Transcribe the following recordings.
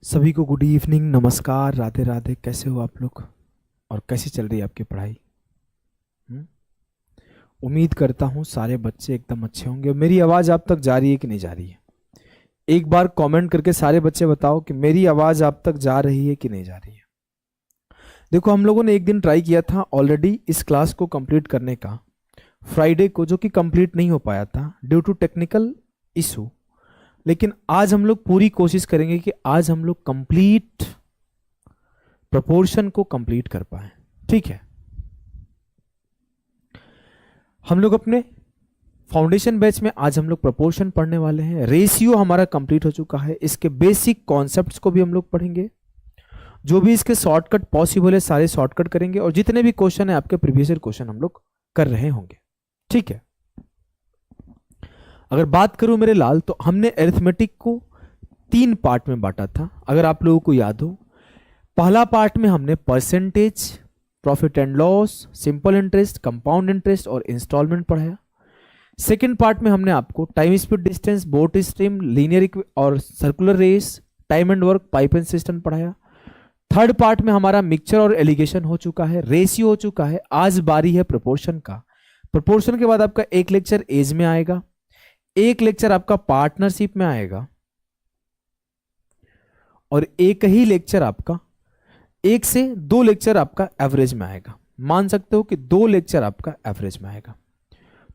सभी को good evening, नमस्कार, राधे राधे। कैसे हो आप लोग और कैसी चल रही है आपकी पढ़ाई? हम्म? उम्मीद करता हूँ सारे बच्चे एकदम अच्छे होंगे। मेरी आवाज़ आप तक जा रही है कि नहीं जा रही है? एक बार कमेंट करके सारे बच्चे बताओ कि मेरी आवाज़ आप तक जा रही है कि नहीं जा रही है। देखो, हम लोगों ने एक दिन ट्राई किया था ऑलरेडी इस क्लास को कंप्लीट करने का, फ्राइडे को, जो कि कंप्लीट नहीं हो पाया था ड्यू टू टेक्निकल इशू। लेकिन आज हम लोग पूरी कोशिश करेंगे कि आज हम लोग कंप्लीट प्रोपोर्शन को कंप्लीट कर पाए। ठीक है, हम लोग अपने फाउंडेशन बैच में आज हम लोग प्रोपोर्शन पढ़ने वाले हैं। रेशियो हमारा कंप्लीट हो चुका है, इसके बेसिक कॉन्सेप्ट्स को भी हम लोग पढ़ेंगे। जो भी इसके शॉर्टकट पॉसिबल है सारे शॉर्टकट करेंगे, और जितने भी क्वेश्चन है आपके प्रीवियस ईयर क्वेश्चन हम लोग कर रहे होंगे। ठीक है, अगर बात करूं मेरे लाल, तो हमने अरिथमेटिक को 3 पार्ट में बांटा था, अगर आप लोगों को याद हो। पहला पार्ट में हमने percentage, profit and loss, simple interest, compound interest और इंस्टॉलमेंट पढ़ाया। सेकेंड पार्ट में हमने आपको time, speed, distance, boat stream, linear और circular race, time and work, pipe and system पढ़ाया। थर्ड पार्ट में हमारा मिक्सचर और एलिगेशन हो चुका है, रेशियो हो चुका है। आज बारी है प्रोपोर्शन का। प्रोपोर्शन के बाद आपका एक लेक्चर एज में आएगा, एक लेक्चर आपका पार्टनरशिप में आएगा, और एक ही लेक्चर आपका, 1 से 2 लेक्चर आपका एवरेज में आएगा। मान सकते हो कि 2 लेक्चर आपका एवरेज में आएगा।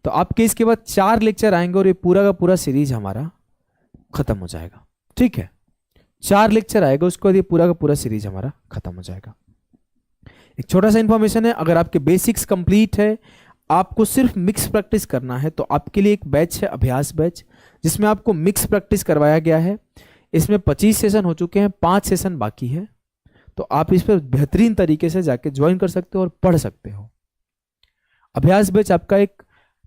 तो आपके इसके बाद 4 लेक्चर आएंगे और ये पूरा का पूरा सीरीज हमारा खत्म हो जाएगा। ठीक है, 4 लेक्चर आएगा, उसके बाद ये पूरा का पूरा सीरीज हमारा खत्म हो जाएगा। एक छोटा सा इंफॉर्मेशन है, अगर आपके बेसिक्स कंप्लीट है, आपको सिर्फ मिक्स प्रैक्टिस करना है, तो आपके लिए एक बैच है, अभ्यास बैच, जिसमें आपको मिक्स प्रैक्टिस करवाया गया है। इसमें 25 सेशन हो चुके हैं, 5 सेशन बाकी है। तो आप इस पर बेहतरीन तरीके से जाके ज्वाइन कर सकते हो और पढ़ सकते हो। अभ्यास बैच आपका एक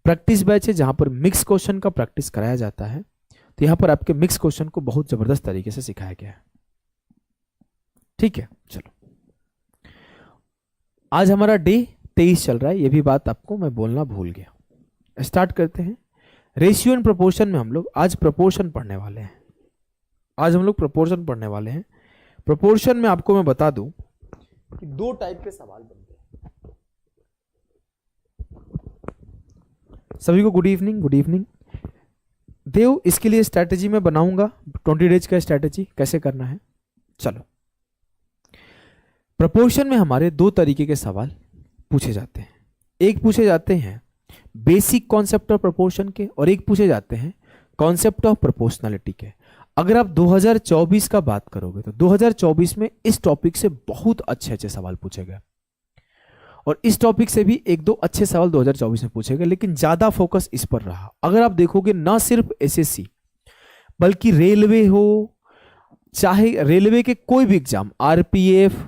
प्रैक्टिस बैच है, जहां पर मिक्स क्वेश्चन का प्रैक्टिस कराया जाता है। तो यहां पर आपके मिक्स क्वेश्चन को बहुत जबरदस्त तरीके से सिखाया गया है। ठीक है, चलो, आज हमारा डे 23 चल रहा है, ये भी बात आपको मैं बोलना भूल गया। स्टार्ट करते हैं। रेशियो एंड प्रोपोर्शन में हम लोग आज प्रोपोर्शन पढ़ने वाले हैं। आज हम लोग प्रोपोर्शन पढ़ने वाले हैं। प्रोपोर्शन में आपको मैं बता दूं कि 2 टाइप के सवाल बनते हैं। सभी को गुड इवनिंग, गुड इवनिंग। देव, इसके लिए स्ट्रैटेजी मैं बनाऊंगा, 20 डेज का स्ट्रैटेजी कैसे करना है। चलो, प्रोपोर्शन में हमारे 2 तरीके के सवाल पूछे जाते हैं। एक पूछे जाते हैं बेसिक कॉन्सेप्ट ऑफ प्रोपोर्शन के, और एक पूछे जाते हैं कॉन्सेप्ट ऑफ प्रोपोर्शनलिटी के। अगर आप 2024 का बात करोगे तो 2024 में इस टॉपिक से बहुत अच्छे अच्छे सवाल पूछे गए, और इस टॉपिक से भी 1-2 अच्छे सवाल 2024 में पूछे गए, लेकिन ज्यादा फोकस इस पर रहा। अगर आप देखोगे, ना सिर्फ एसएससी बल्कि रेलवे हो, चाहे रेलवे के कोई भी exam, RPF,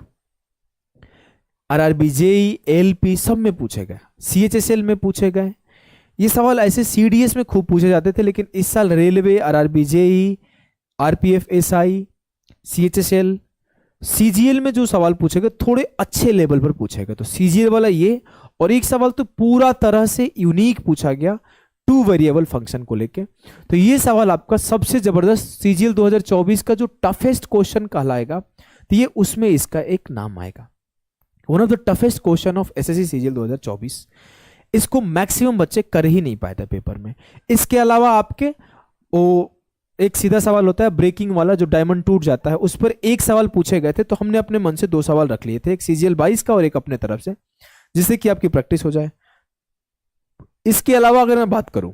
RRB, JE, LP, सब में पूछे गए, सीएचएसएल में पूछे गए। ये सवाल ऐसे सीडीएस में खूब पूछे जाते थे, लेकिन इस साल railway, RRB, JE, RPF, SI, CHSL, CGL में जो सवाल पूछे गए थोड़े अच्छे लेवल पर पूछे गए। तो सीजीएल वाला ये, और एक सवाल तो पूरा तरह से यूनिक पूछा गया 2 वेरिएबल फंक्शन को लेके। तो ये सवाल आपका सबसे जबरदस्त सीजीएल 2024 का जो टफेस्ट क्वेश्चन कहलाएगा, तो ये उसमें इसका एक नाम आएगा। One of the toughest question of SSC CGL 2024। इसको मैक्सिमम बच्चे कर ही नहीं पाए थे पेपर में। इसके अलावा आपके वो एक सीधा सवाल होता है ब्रेकिंग वाला, जो डायमंड टूट जाता है, उस पर एक सवाल पूछे गए थे। तो हमने अपने मन से 2 सवाल रख लिए थे, एक सीजीएल 22 का और एक अपने तरफ से, जिससे कि आपकी प्रैक्टिस हो जाए। इसके अलावा अगर मैं बात करूं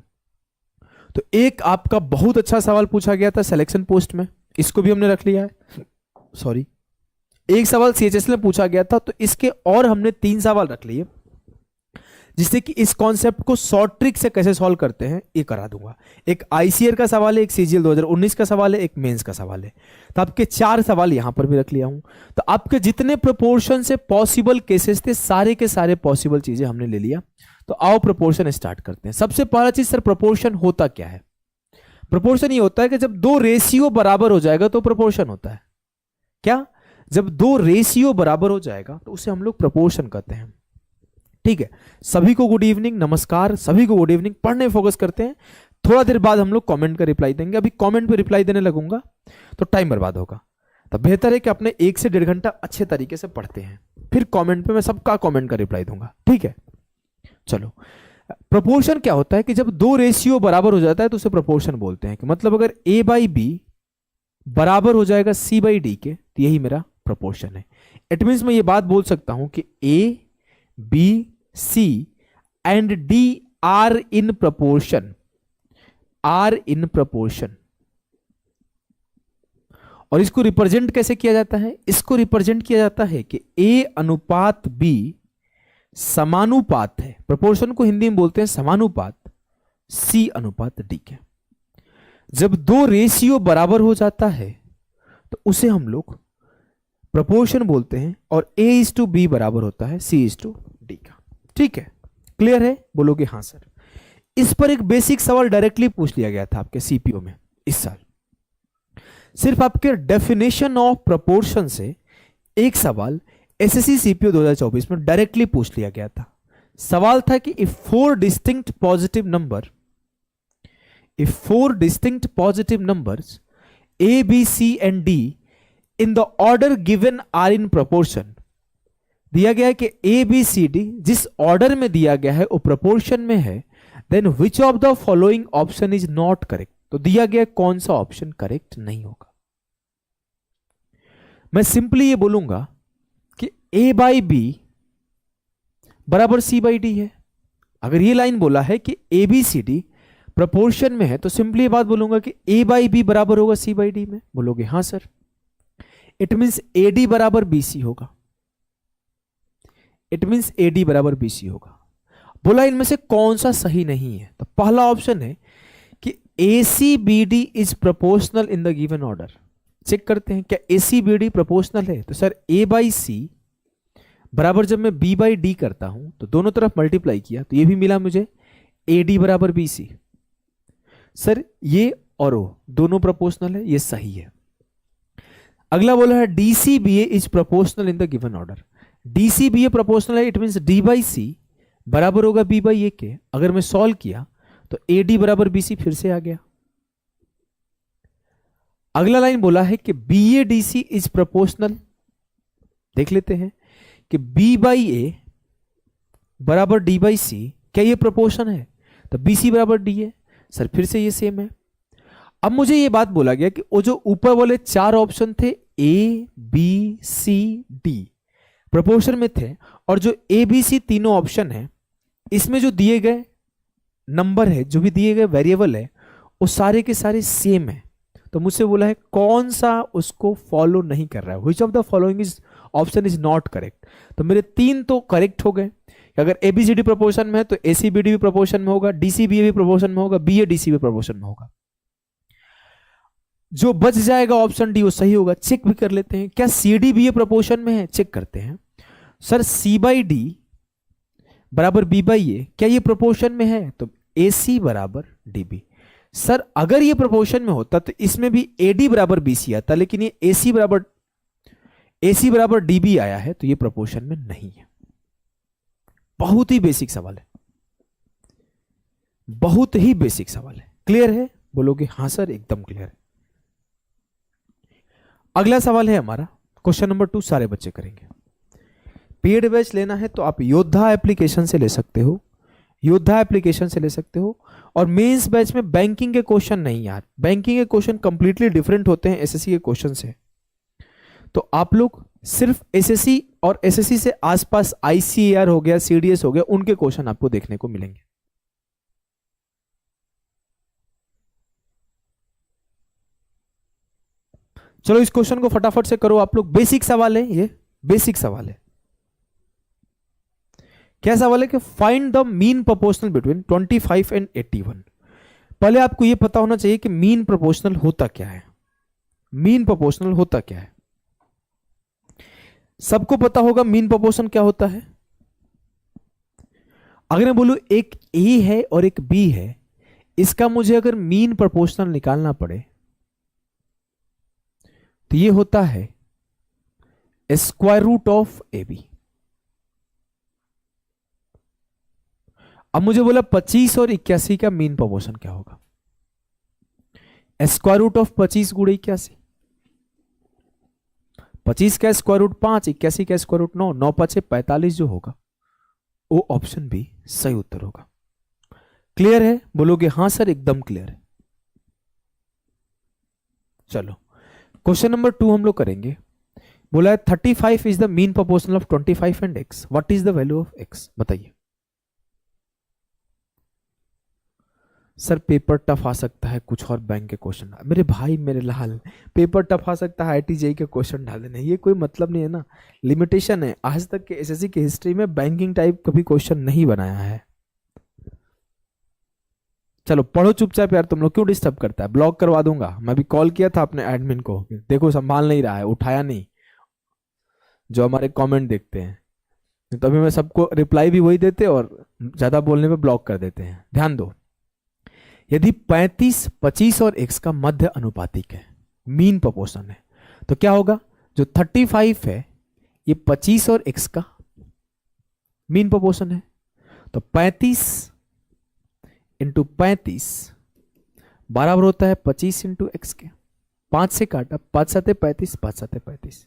तो एक आपका बहुत अच्छा सवाल पूछा गया था सिलेक्शन पोस्ट में, इसको भी हमने रख लिया है। सॉरी, एक सवाल सीएचएस में पूछा गया था, तो इसके और हमने 3 सवाल रख लिए, जिससे कि इस कॉन्सेप्ट को शॉर्ट ट्रिक से कैसे सॉल्व करते हैं ये करा दूंगा। एक आईसीआर का सवाल है, एक सीजीएल 2019 का सवाल है, एक मेंस का सवाल है। तो आपके 4 सवाल यहां पर भी रख लिया हूं। तो आपके जितने प्रोपोर्शन से पॉसिबल केसेस थे, सारे के सारे पॉसिबल चीजें हमने ले लिया। तो आओ प्रोपोर्शन स्टार्ट करते हैं। सबसे पहला चीज, सर प्रोपोर्शन होता क्या है? प्रोपोर्शन ये होता है कि जब 2 रेशियो बराबर हो जाएगा तो प्रोपोर्शन होता है। क्या? जब 2 रेशियो बराबर हो जाएगा तो उसे हम लोग प्रोपोर्शन कहते हैं। ठीक है, सभी को गुड इवनिंग, नमस्कार, सभी को गुड इवनिंग। पढ़ने फोकस करते हैं। थोड़ा देर बाद हम लोग कमेंट का रिप्लाई देंगे। अभी कमेंट पे रिप्लाई देने लगूंगा तो टाइम बर्बाद होगा। तो बेहतर है कि अपने 1 से 1.5 घंटा अच्छे तरीके से पढ़ते हैं, फिर कमेंट पे मैं सबका कमेंट का रिप्लाई दूंगा, ठीक है। चलो, प्रोपोर्शन क्या होता है कि जब दो रेशियो बराबर हो जाता है तो उसे प्रोपोर्शन बोलते हैं। कि मतलब अगर a बाई बी बराबर हो जाएगा c बाई डी के, तो यही मेरा प्रोपोर्शन है। इट मीन्स मैं ये बात बोल सकता हूं कि a, b, c and d are in proportion, are in proportion. और इसको रिप्रेजेंट कैसे किया जाता है? इसको रिप्रेजेंट किया जाता है कि a अनुपात b समानुपात है, प्रोपोर्शन को हिंदी में बोलते हैं समानुपात c अनुपात d के। जब दो रेशियो बराबर हो जाता है तो उसे हम लोग प्रोपोर्शन बोलते हैं, और a:b बराबर होता है c:d का, ठीक है। क्लियर है? बोलोगे हाँ सर। इस पर एक बेसिक सवाल डायरेक्टली पूछ लिया गया था आपके सीपीओ में इस साल। सिर्फ आपके डेफिनेशन ऑफ प्रोपोर्शन से एक सवाल एसएससी सीपीओ 2024 में डायरेक्टली पूछ लिया गया था। सवाल था कि if four distinct positive numbers A B C and D in the order given are in proportion. दिया गया है कि ए बी सी डी जिस ऑर्डर में दिया गया है वो प्रोपोर्शन में है, then which of the following option is not correct. तो दिया गया कौन सा ऑप्शन करेक्ट नहीं होगा। मैं सिंपली ये बोलूंगा कि a बाई बी बराबर c बाई डी है। अगर ये लाइन बोला है कि A B C D proportion में है तो सिंपली ये बात बोलूंगा कि a बाई बी बराबर होगा c बाई डी में। बोलोगे हाँ sir. It means A D बराबर बी सी होगा, इट मीन्स ए डी बराबर बी सी होगा। बोला इनमें से कौन सा सही नहीं है, तो पहला ऑप्शन है कि A C B D is proportional in the given order. Check करते हैं क्या A C B D proportional है। तो सर ए बाई सी बराबर जब मैं बी बाई डी करता हूं तो दोनों तरफ मल्टीप्लाई किया तो ये भी मिला मुझे ए डी बराबर बी सी। सर ये और वो दोनों प्रोपोर्शनल है, ये सही है। अगला बोला है D C B A is proportional in the given order. D C B A proportional है, it means D by C बराबर होगा बी बाई ए के। अगर मैं सॉल्व किया तो ए डी बराबर बी सी फिर से आ गया। अगला लाइन बोला है कि B A D C is proportional. देख लेते हैं कि बी बाई ए बराबर डी बाई सी, क्या ये प्रोपोर्शन है? तो बी सी बराबर डी है। सर फिर से ये सेम है। अब मुझे ये बात बोला गया कि वो जो ऊपर वाले 4 ऑप्शन थे A B C D proportion में थे, और जो ए बी सी तीनों ऑप्शन है इसमें जो दिए गए नंबर है, जो भी दिए गए वेरिएबल है, वो सारे के सारे सेम है। तो मुझसे बोला है कौन सा उसको फॉलो नहीं कर रहा है, which of the following is option is not correct. तो मेरे 3 तो करेक्ट हो गए। अगर एबीसीडी प्रोपोर्शन में है तो एसीबीडी भी प्रोपोर्शन में होगा, डीसीबीए भी प्रोपोर्शन में होगा, बीए डीसी भी प्रोपोर्शन में होगा। जो बच जाएगा ऑप्शन डी वो सही होगा। चेक भी कर लेते हैं क्या सीडी बीए प्रोपोर्शन में है। चेक करते हैं। सर सी बाई डी बराबर बी बाई ए, क्या ये प्रोपोर्शन में है? तो ए सी बराबर डी बी। सर अगर ये प्रोपोर्शन में होता तो इसमें भी ए डी बराबर बी सी आता, लेकिन ये ए सी बराबर डी बी आया है, तो ये प्रोपोर्शन में नहीं है। बहुत ही बेसिक सवाल है, बहुत ही बेसिक सवाल है। क्लियर है? बोलोगे हाँ सर एकदम क्लियर है। अगला सवाल है हमारा क्वेश्चन नंबर 2, सारे बच्चे करेंगे। पेड बैच लेना है तो आप योद्धा एप्लीकेशन से ले सकते हो, योद्धा एप्लीकेशन से ले सकते हो। और मेंस बैच में बैंकिंग के क्वेश्चन नहीं यार, बैंकिंग के क्वेश्चन कंप्लीटली डिफरेंट होते हैं एसएससी के क्वेश्चन से। तो आप लोग सिर्फ एसएससी और एसएससी से आसपास आईसीएआर हो गया, सीडीएस हो गया, उनके क्वेश्चन आपको देखने को मिलेंगे। चलो इस क्वेश्चन को फटाफट से करो आप लोग। बेसिक सवाल है ये, बेसिक सवाल है। क्या सवाल है कि find the mean proportional between 25 and 81। पहले आपको यह पता होना चाहिए कि मीन प्रोपोर्शनल होता क्या है। मीन प्रोपोर्शनल होता क्या है? सबको पता होगा मीन प्रोपोर्शन क्या होता है। अगर मैं बोलूं एक ए है और एक बी है, इसका मुझे अगर मीन प्रोपोर्शनल निकालना पड़े तो ये होता है square root of A B. अब मुझे बोला 25 और 81 का मीन प्रोपोर्शन क्या होगा? स्क्वायर रूट ऑफ 25 गुणे 81। 25 का स्क्वायर रूट 5, 81 का स्क्वायर रूट 9, 9 5 45 जो होगा वो ऑप्शन भी सही उत्तर होगा। क्लियर है? बोलोगे हाँ सर एकदम क्लियर है। चलो क्वेश्चन नंबर 2 हम लोग करेंगे। बोला है 35 is the mean proportional of 25 and x, what is the value of x, बताइए। सर पेपर टफ आ सकता है, कुछ और बैंक के क्वेश्चन, मेरे भाई मेरे लाल, पेपर टफ आ सकता है, IIT JEE के क्वेश्चन डाल देने, ये कोई मतलब नहीं है ना, लिमिटेशन है। आज तक के SSC की हिस्ट्री में बैंकिंग टाइप कभी क्वेश्चन नहीं बनाया है। चलो पढ़ो चुपचाप यार, तुम लोग क्यों डिस्टर्ब करता है, ब्लॉक करवा दूंगा। मैं भी कॉल किया था अपने एडमिन को, देखो संभाल नहीं रहा है, उठाया नहीं, जो हमारे कमेंट देखते हैं तो अभी मैं सबको रिप्लाई भी वही देते और ज्यादा बोलने पे ब्लॉक कर देते हैं। ध्यान दो, यदि 35, 25 और x का मध्य अनुपातिक है, मीन प्रोपोर्शन है, तो क्या होगा, जो 35 है ये 25 और x का मीन प्रोपोर्शन है, तो 35 इंटू 35 बराबर होता है 25 इंटू एक्स के, 5 से काटा, 5 7 35, 5 7 35,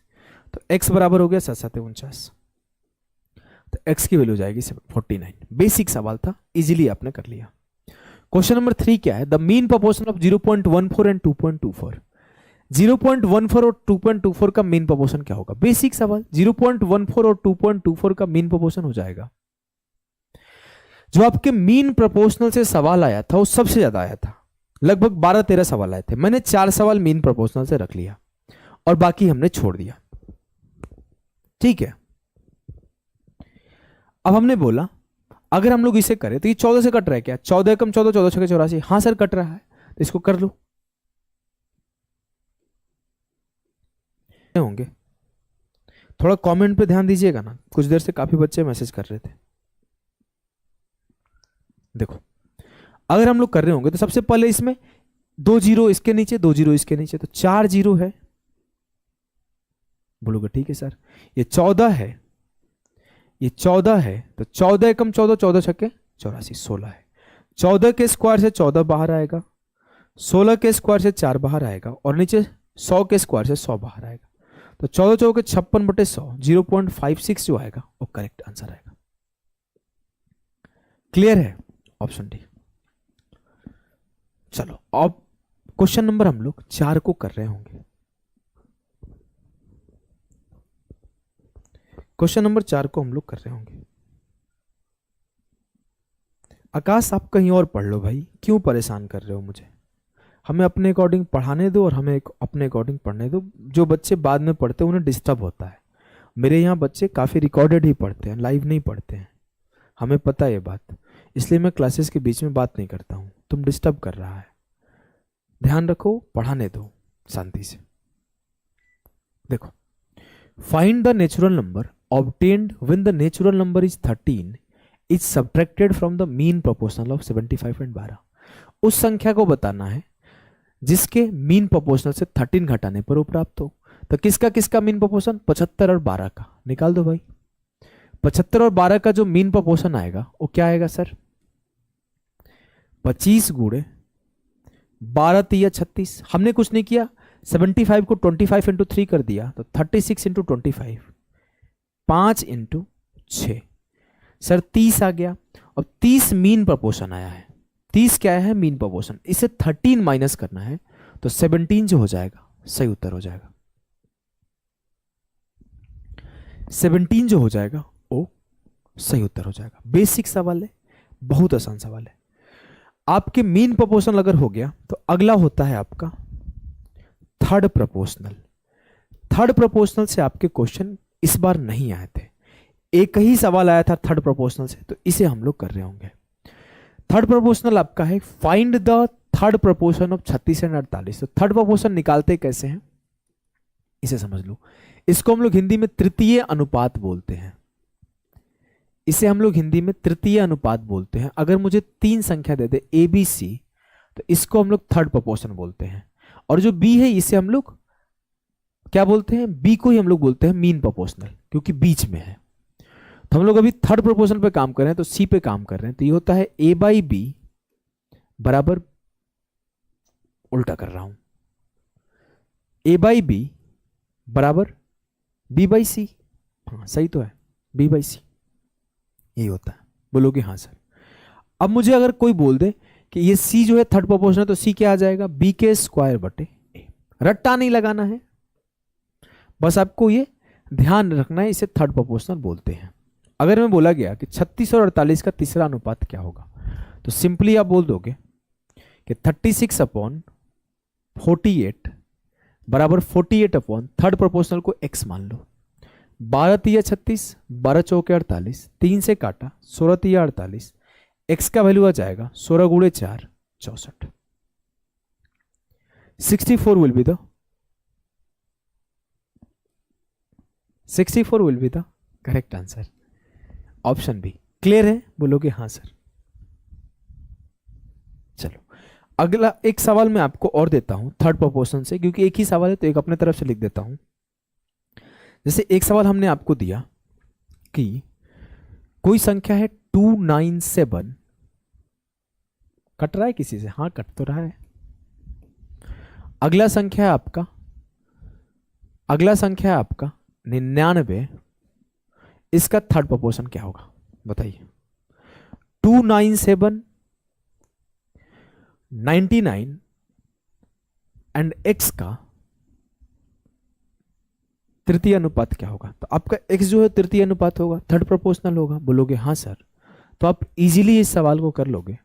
तो x बराबर हो गया 7 7 49, तो x की वैल्यू जाएगी 49। बेसिक सवाल था, इजीली आपने कर लिया। क्वेश्चन नंबर 3 क्या है, the mean proportion of 0.14 and 2.24, 0.14 और 2.24 का मीन प्रोपोर्शन क्या होगा। बेसिक सवाल, 0.14 और 2.24 का मीन प्रोपोर्शन हो जाएगा। जो आपके मीन प्रोपोर्शनल से सवाल आया था वो सबसे ज्यादा आया था, लगभग 12-13 सवाल आए थे, मैंने 4 सवाल मीन प्रोपोर्शनल से रख लिया और बाकी हमने छोड़ दिया, ठीक है। अब हमने बोला अगर हम लोग इसे करें तो ये 14 से कट रहा है क्या, 14 कम 14, 14 छके 84, हाँ सर कट रहा है, तो इसको कर लो। होंगे थोड़ा कमेंट पे ध्यान दीजिएगा ना, कुछ देर से काफी बच्चे मैसेज कर रहे थे। देखो अगर हम लोग कर रहे होंगे तो सबसे पहले इसमें 2 जीरो इसके नीचे, 2 जीरो इसके नीचे, तो 4 जीरो है, बोलोगे ठीक है सर। ये 14 है, ये 14 है, तो 14 कम 14, 14 छक्के 84, 16 है। 14 के स्क्वायर से 14 बाहर आएगा, 16 के स्क्वायर से 4 बाहर आएगा और नीचे 100 के स्क्वायर से 100 बाहर आएगा, तो 14 चौके 56/100, 0.56 जो आएगा वो करेक्ट आंसर आएगा। क्लियर है? Option D. चलो अब क्वेश्चन नंबर हम लोग 4 को कर रहे होंगे। क्वेश्चन नंबर 4 को हम लोग कर रहे होंगे। आकाश आप कहीं और पढ़ लो भाई, क्यों परेशान कर रहे हो मुझे, हमें अपने अकॉर्डिंग पढ़ाने दो और हमें अपने अकॉर्डिंग पढ़ने दो। जो बच्चे बाद में पढ़ते हैं उन्हें डिस्टर्ब होता है, मेरे यहाँ बच्चे काफ़ी रिकॉर्डेड ही पढ़ते हैं, लाइव नहीं पढ़ते हैं, हमें पता है ये बात, इसलिए मैं क्लासेस के बीच में बात नहीं करता हूँ, तुम डिस्टर्ब कर रहा है, ध्यान रखो, पढ़ाने दो शांति से। देखो, find the natural number obtained when the natural number is 13 is subtracted from the mean proportional of 75 and 12। उस संख्या को बताना है जिसके मीन प्रोपोर्शनल से 13 घटाने पर वो प्राप्त हो। तो किसका किसका मीन प्रोपोर्शन, 75 और 12 का निकाल दो भाई। 75 और 12 का जो मीन प्रोपोर्शन आएगा वो क्या आएगा सर, 25 गुणे 12 3 36। हमने कुछ नहीं किया, 75 को 25 इंटू 3 कर दिया, तो 36 इंटू 25, 5 इंटू 6, सर 30 आ गया। और 30 मीन प्रोपोर्शन आया है, 30 क्या है मीन प्रोपोर्शन, इसे 13 माइनस करना है तो 17 जो हो जाएगा सही उत्तर हो जाएगा। 17 जो हो जाएगा वो सही उत्तर हो जाएगा। बेसिक सवाल है, बहुत आसान सवाल है। आपके मीन प्रोपोर्शनल अगर हो गया तो अगला होता है आपका थर्ड प्रोपोर्शनल। थर्ड प्रोपोर्शनल से आपके क्वेश्चन इस बार नहीं आए थे, एक ही सवाल आया था थर्ड प्रोपोर्शनल से, तो इसे हम लोग कर रहे होंगे। थर्ड प्रोपोर्शनल आपका है find the third proportion of 36 and 48। तो थर्ड प्रोपोर्शन निकालते कैसे हैं इसे समझ लो। इसको हम लोग हिंदी में तृतीय अनुपात बोलते हैं, इसे हम लोग हिंदी में तृतीय अनुपात बोलते हैं। अगर मुझे 3 संख्या दे दे ABC, तो इसको हम लोग थर्ड प्रोपोर्शन बोलते हैं। और जो B है इसे हम लोग क्या बोलते हैं, B को ही हम लोग बोलते हैं मीन प्रोपोर्शनल, क्योंकि बीच में है। तो हम लोग अभी थर्ड प्रोपोर्शनल पे काम कर रहे हैं, तो C पे काम कर रहे हैं, तो ये होता है A/B बराबर, उल्टा कर रहा हूं, A/B बराबर बी बाई सी, हाँ सही तो है, बी बाई सी यही होता है। बोलोगे हाँ सर। अब मुझे अगर कोई बोल दे कि ये सी जो है थर्ड प्रोपोर्शनल, तो सी क्या आ जाएगा, बी के स्क्वायर बटे ए। रट्टा नहीं लगाना है, बस आपको ये ध्यान रखना है, इसे थर्ड प्रोपोर्शनल बोलते हैं। अगर मैं बोला गया कि 36 और 48 का तीसरा अनुपात क्या होगा, तो सिंपली आप बोल दोगे कि 36 अपॉन 48 बराबर 48 अपॉन थर्ड प्रोपोर्शनल को x मान लो। 12 तिया 36, 12 चौके 48, 3 से काटा, 16 तिया 48, x का वैल्यू आ जाएगा 16 गुणे 4 64। 64 will be the 64 will be the correct answer, option B. Clear है, बोलोगे हाँ सर। चलो अगला एक सवाल मैं आपको और देता हूं थर्ड प्रोपोर्शन से, क्योंकि एक ही सवाल है तो एक अपने तरफ से लिख देता हूं। जैसे एक सवाल हमने आपको दिया कि कोई संख्या है 297, कट रहा है किसी से, हाँ कट तो रहा है। अगला संख्या है आपका 99, इसका थर्ड प्रोपोर्शन क्या होगा बताइए। 297, 99 एंड x का तृतीय अनुपात क्या होगा। तो आपका x जो है तृतीय अनुपात होगा, थर्ड प्रोपोर्शनल होगा। बोलोगे हाँ सर, तो आप इजीली इस सवाल को कर लोगे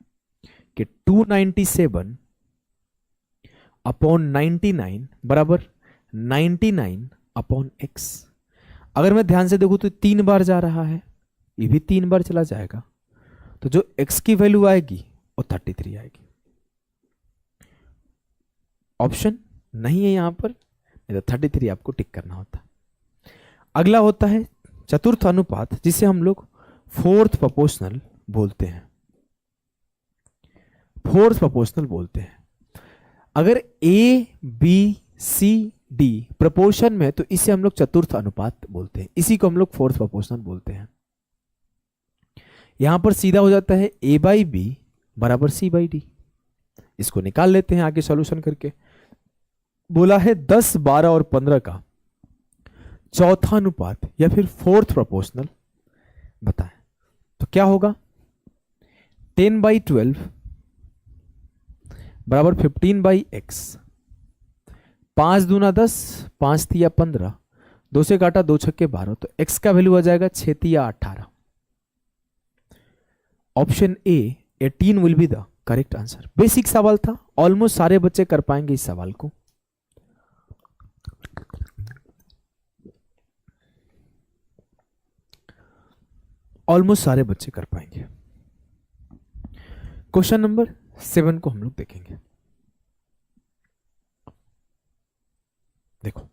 कि 297 अपॉन 99 बराबर 99 अपॉन x। अगर मैं ध्यान से देखूं तो 3 बार जा रहा है, ये भी 3 बार चला जाएगा, तो जो x की वैल्यू आएगी वो 33 आएगी। ऑप्शन नहीं है यहां पर, नहीं तो 33 आपको टिक करना होता। अगला होता है चतुर्थ अनुपात, जिसे हम लोग फोर्थ प्रोपोर्शनल बोलते हैं। फोर्थ प्रोपोर्शनल बोलते हैं। अगर A B C D proportion में, तो इसे हम लोग चतुर्थ अनुपात बोलते हैं, इसी को हम लोग फोर्थ प्रोपोर्शनल बोलते हैं। यहां पर सीधा हो जाता है ए बाई बी बराबर सी बाई डी। इसको निकाल लेते हैं आगे सॉल्यूशन करके। बोला है 10, 12 और 15 का चौथा अनुपात या फिर फोर्थ प्रोपोर्शनल बताएं, तो क्या होगा। 10/12 बराबर 15/x। 5 दूना 10, 5 तिया 15, 2 से काटा 2 छक्के 12, तो x का वैल्यू आ जाएगा 6 तिया 18। Option A 18 will be the correct answer. Basic सवाल था, ऑलमोस्ट सारे बच्चे कर पाएंगे इस सवाल को। ऑलमोस्ट सारे बच्चे कर पाएंगे। क्वेश्चन नंबर 7 को हम लोग देखेंगे। देखो,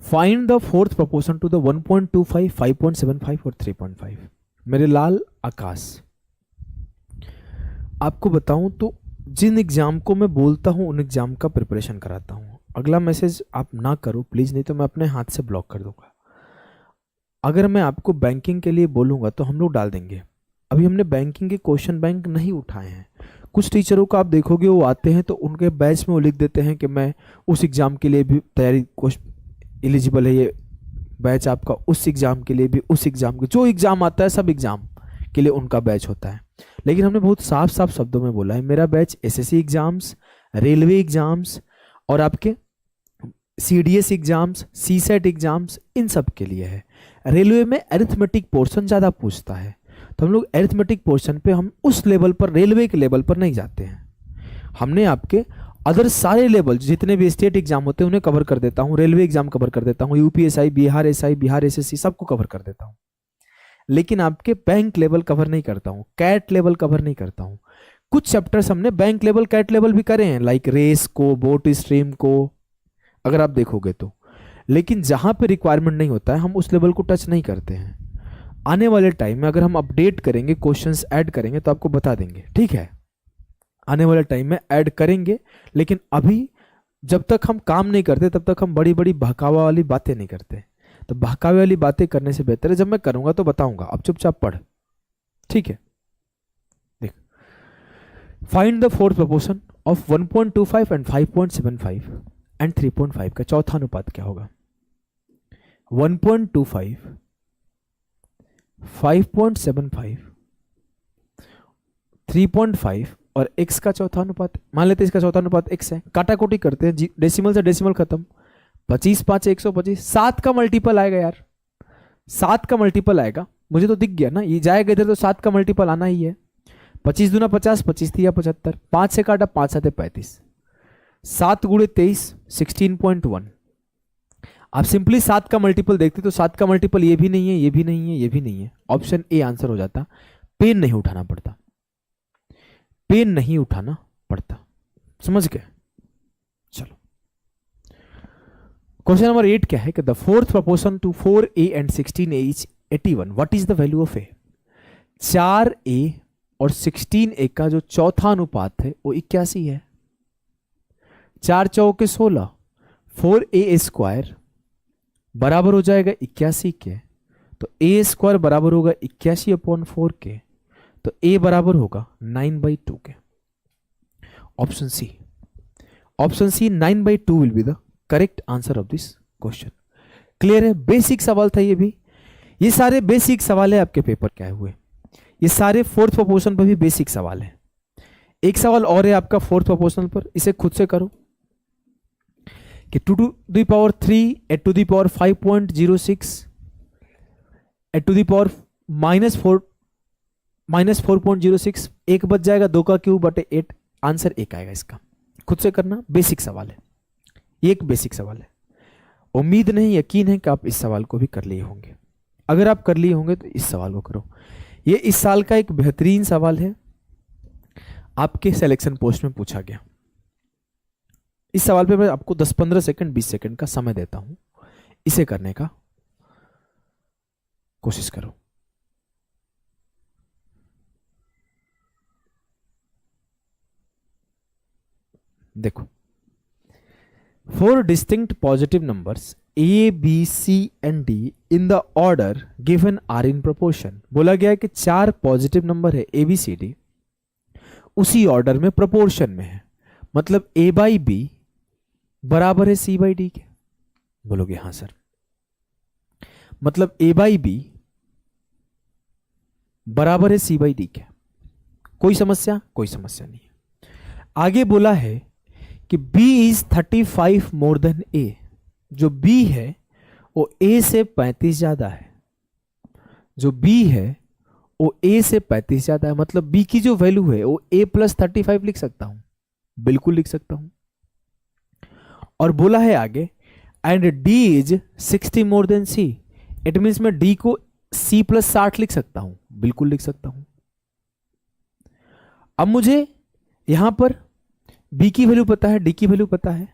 find the fourth proportion to the 1.25, 5.75 और 3.5। मेरे लाल आकाश, आपको बताऊं तो जिन एग्जाम को मैं बोलता हूं उन एग्जाम का प्रिपरेशन कराता हूं। अगला मैसेज आप ना करो प्लीज, नहीं तो मैं अपने हाथ से ब्लॉक कर दूंगा। अगर मैं आपको बैंकिंग के लिए बोलूंगा तो हम लोग डाल देंगे। अभी हमने बैंकिंग के क्वेश्चन बैंक नहीं उठाए हैं। कुछ टीचरों को आप देखोगे वो आते हैं तो उनके बैच में वो लिख देते हैं कि मैं उस एग्जाम के लिए भी तैयारी एलिजिबल है, ये बैच आपका उस एग्जाम के लिए भी, उस एग्जाम के जो एग्जाम आता है सब एग्जाम के लिए उनका बैच होता है। लेकिन हमने बहुत साफ साफ शब्दों में बोला है मेरा batch SSC exams, railway exams और आपके सीडीएस एग्जाम्स, सीसेट एग्जाम्स, इन सब के लिए है। रेलवे में अरिथमेटिक पोर्शन ज़्यादा पूछता है, तो हम लोग अरिथमेटिक पोर्शन पे हम उस लेवल पर, रेलवे के लेवल पर नहीं जाते हैं। हमने आपके अदर सारे लेवल जितने भी स्टेट एग्जाम होते हैं उन्हें कवर कर देता हूँ, रेलवे एग्जाम कवर कर देता हूँ, UPSI, Bihar SI, Bihar SSC सबको कवर कर देता हूँ। लेकिन आपके बैंक लेवल कवर नहीं करता हूँ, कैट लेवल कवर नहीं करता हूँ। कुछ चैप्टर्स हमने बैंक लेवल, कैट लेवल भी करे हैं, लाइक रेस को, बोट स्ट्रीम को, अगर आप देखोगे तो। लेकिन जहां पे रिक्वायरमेंट नहीं होता है हम उस लेवल को टच नहीं करते हैं। आने वाले टाइम में अगर हम अपडेट करेंगे, क्वेश्चंस ऐड करेंगे तो आपको बता देंगे, ठीक है। आने वाले टाइम में ऐड करेंगे, लेकिन अभी जब तक हम काम नहीं करते तब तक हम बड़ी बड़ी बहकावा वाली बातें नहीं करते। तो बहकावे वाली बातें करने से बेहतर है जब मैं करूंगा तो बताऊंगा, अब चुपचाप पढ़, ठीक है। देख, find the fourth proportion of 1.25 and 5.75 and 3.5 का चौथा अनुपात क्या होगा। 1.25, 5.75, 3.5 और x का चौथा अनुपात, मान लेते हैं इसका चौथा अनुपात x है, काटाकोटी करते हैं, डेसिमल से डेसिमल खत्म, 25 5 125, 7 का मल्टीपल आएगा यार, 7 का मल्टीपल आएगा, मुझे तो दिख गया ना, ये जाएगा इधर तो 7 का मल्टीपल आना ही है। 25 दूना 50, 25 दिया 75, 5 से काटा, 5 7 35, 7 गुणे 23 16.1। आप सिंपली 7 का मल्टीपल देखते तो 7 का मल्टीपल ये भी नहीं है, ये भी नहीं है, ये भी नहीं है, ऑप्शन ए आंसर हो जाता। पेन नहीं उठाना पड़ता, पेन नहीं उठाना पड़ता, समझ गए। चलो क्वेश्चन नंबर 8 क्या है कि the fourth proportion to 4a and 16a is 81, what is the value of A. 4a और 16a का जो चौथा अनुपात है वो 81 है। 4 चौके 16, 4a स्क्वायर बराबर हो जाएगा 81 के, तो a स्क्वायर बराबर होगा 81/4 के, तो a बराबर होगा 9/2 के। Option C, option C 9/2 will be the correct answer of this question. Clear है, बेसिक सवाल था ये भी, ये सारे बेसिक सवाल है आपके पेपर के आए हुए, ये सारे फोर्थ प्रोपोर्शन पर भी बेसिक सवाल है। एक सवाल और है आपका फोर्थ प्रोपोर्शनल पर, इसे खुद से करो कि 2 to the power 3 at to the power 5.06 at to the power -4.06, एक बच जाएगा, 2 का क्यूब बटे 8, आंसर 1 आएगा इसका। खुद से करना, बेसिक सवाल है, ये एक बेसिक सवाल है। उम्मीद नहीं, यकीन है कि आप इस सवाल को भी कर लिए होंगे। अगर आप कर लिए होंगे तो इस सवाल को करो, ये इस साल का एक बेहतरीन सवाल है, आपके सिलेक्शन पोस्ट में पूछा गया। इस सवाल पे मैं आपको 10-15 सेकंड 20 सेकंड का समय देता हूं, इसे करने का कोशिश करो। देखो, 4 distinct positive numbers a, b, c and d in the order given are in proportion। बोला गया है कि 4 पॉजिटिव नंबर है a, b, c, d, उसी ऑर्डर में प्रोपोर्शन में है, मतलब a बाई बी बराबर है c बाई डी के। बोलोगे हाँ सर, मतलब a बाई बी बराबर है c बाई डी के। कोई समस्या? कोई समस्या नहीं है। आगे बोला है कि b is 35 more than a, जो b है वो a से 35 ज्यादा है, जो b है वो a से 35 ज्यादा है, मतलब b की जो वैल्यू है वो a प्लस 35 लिख सकता हूं, बिल्कुल लिख सकता हूं। और बोला है आगे and d is 60 more than c, it means मैं d को c प्लस 60 लिख सकता हूं, बिल्कुल लिख सकता हूं। अब मुझे यहां पर b की वैल्यू पता है, d की वैल्यू पता है।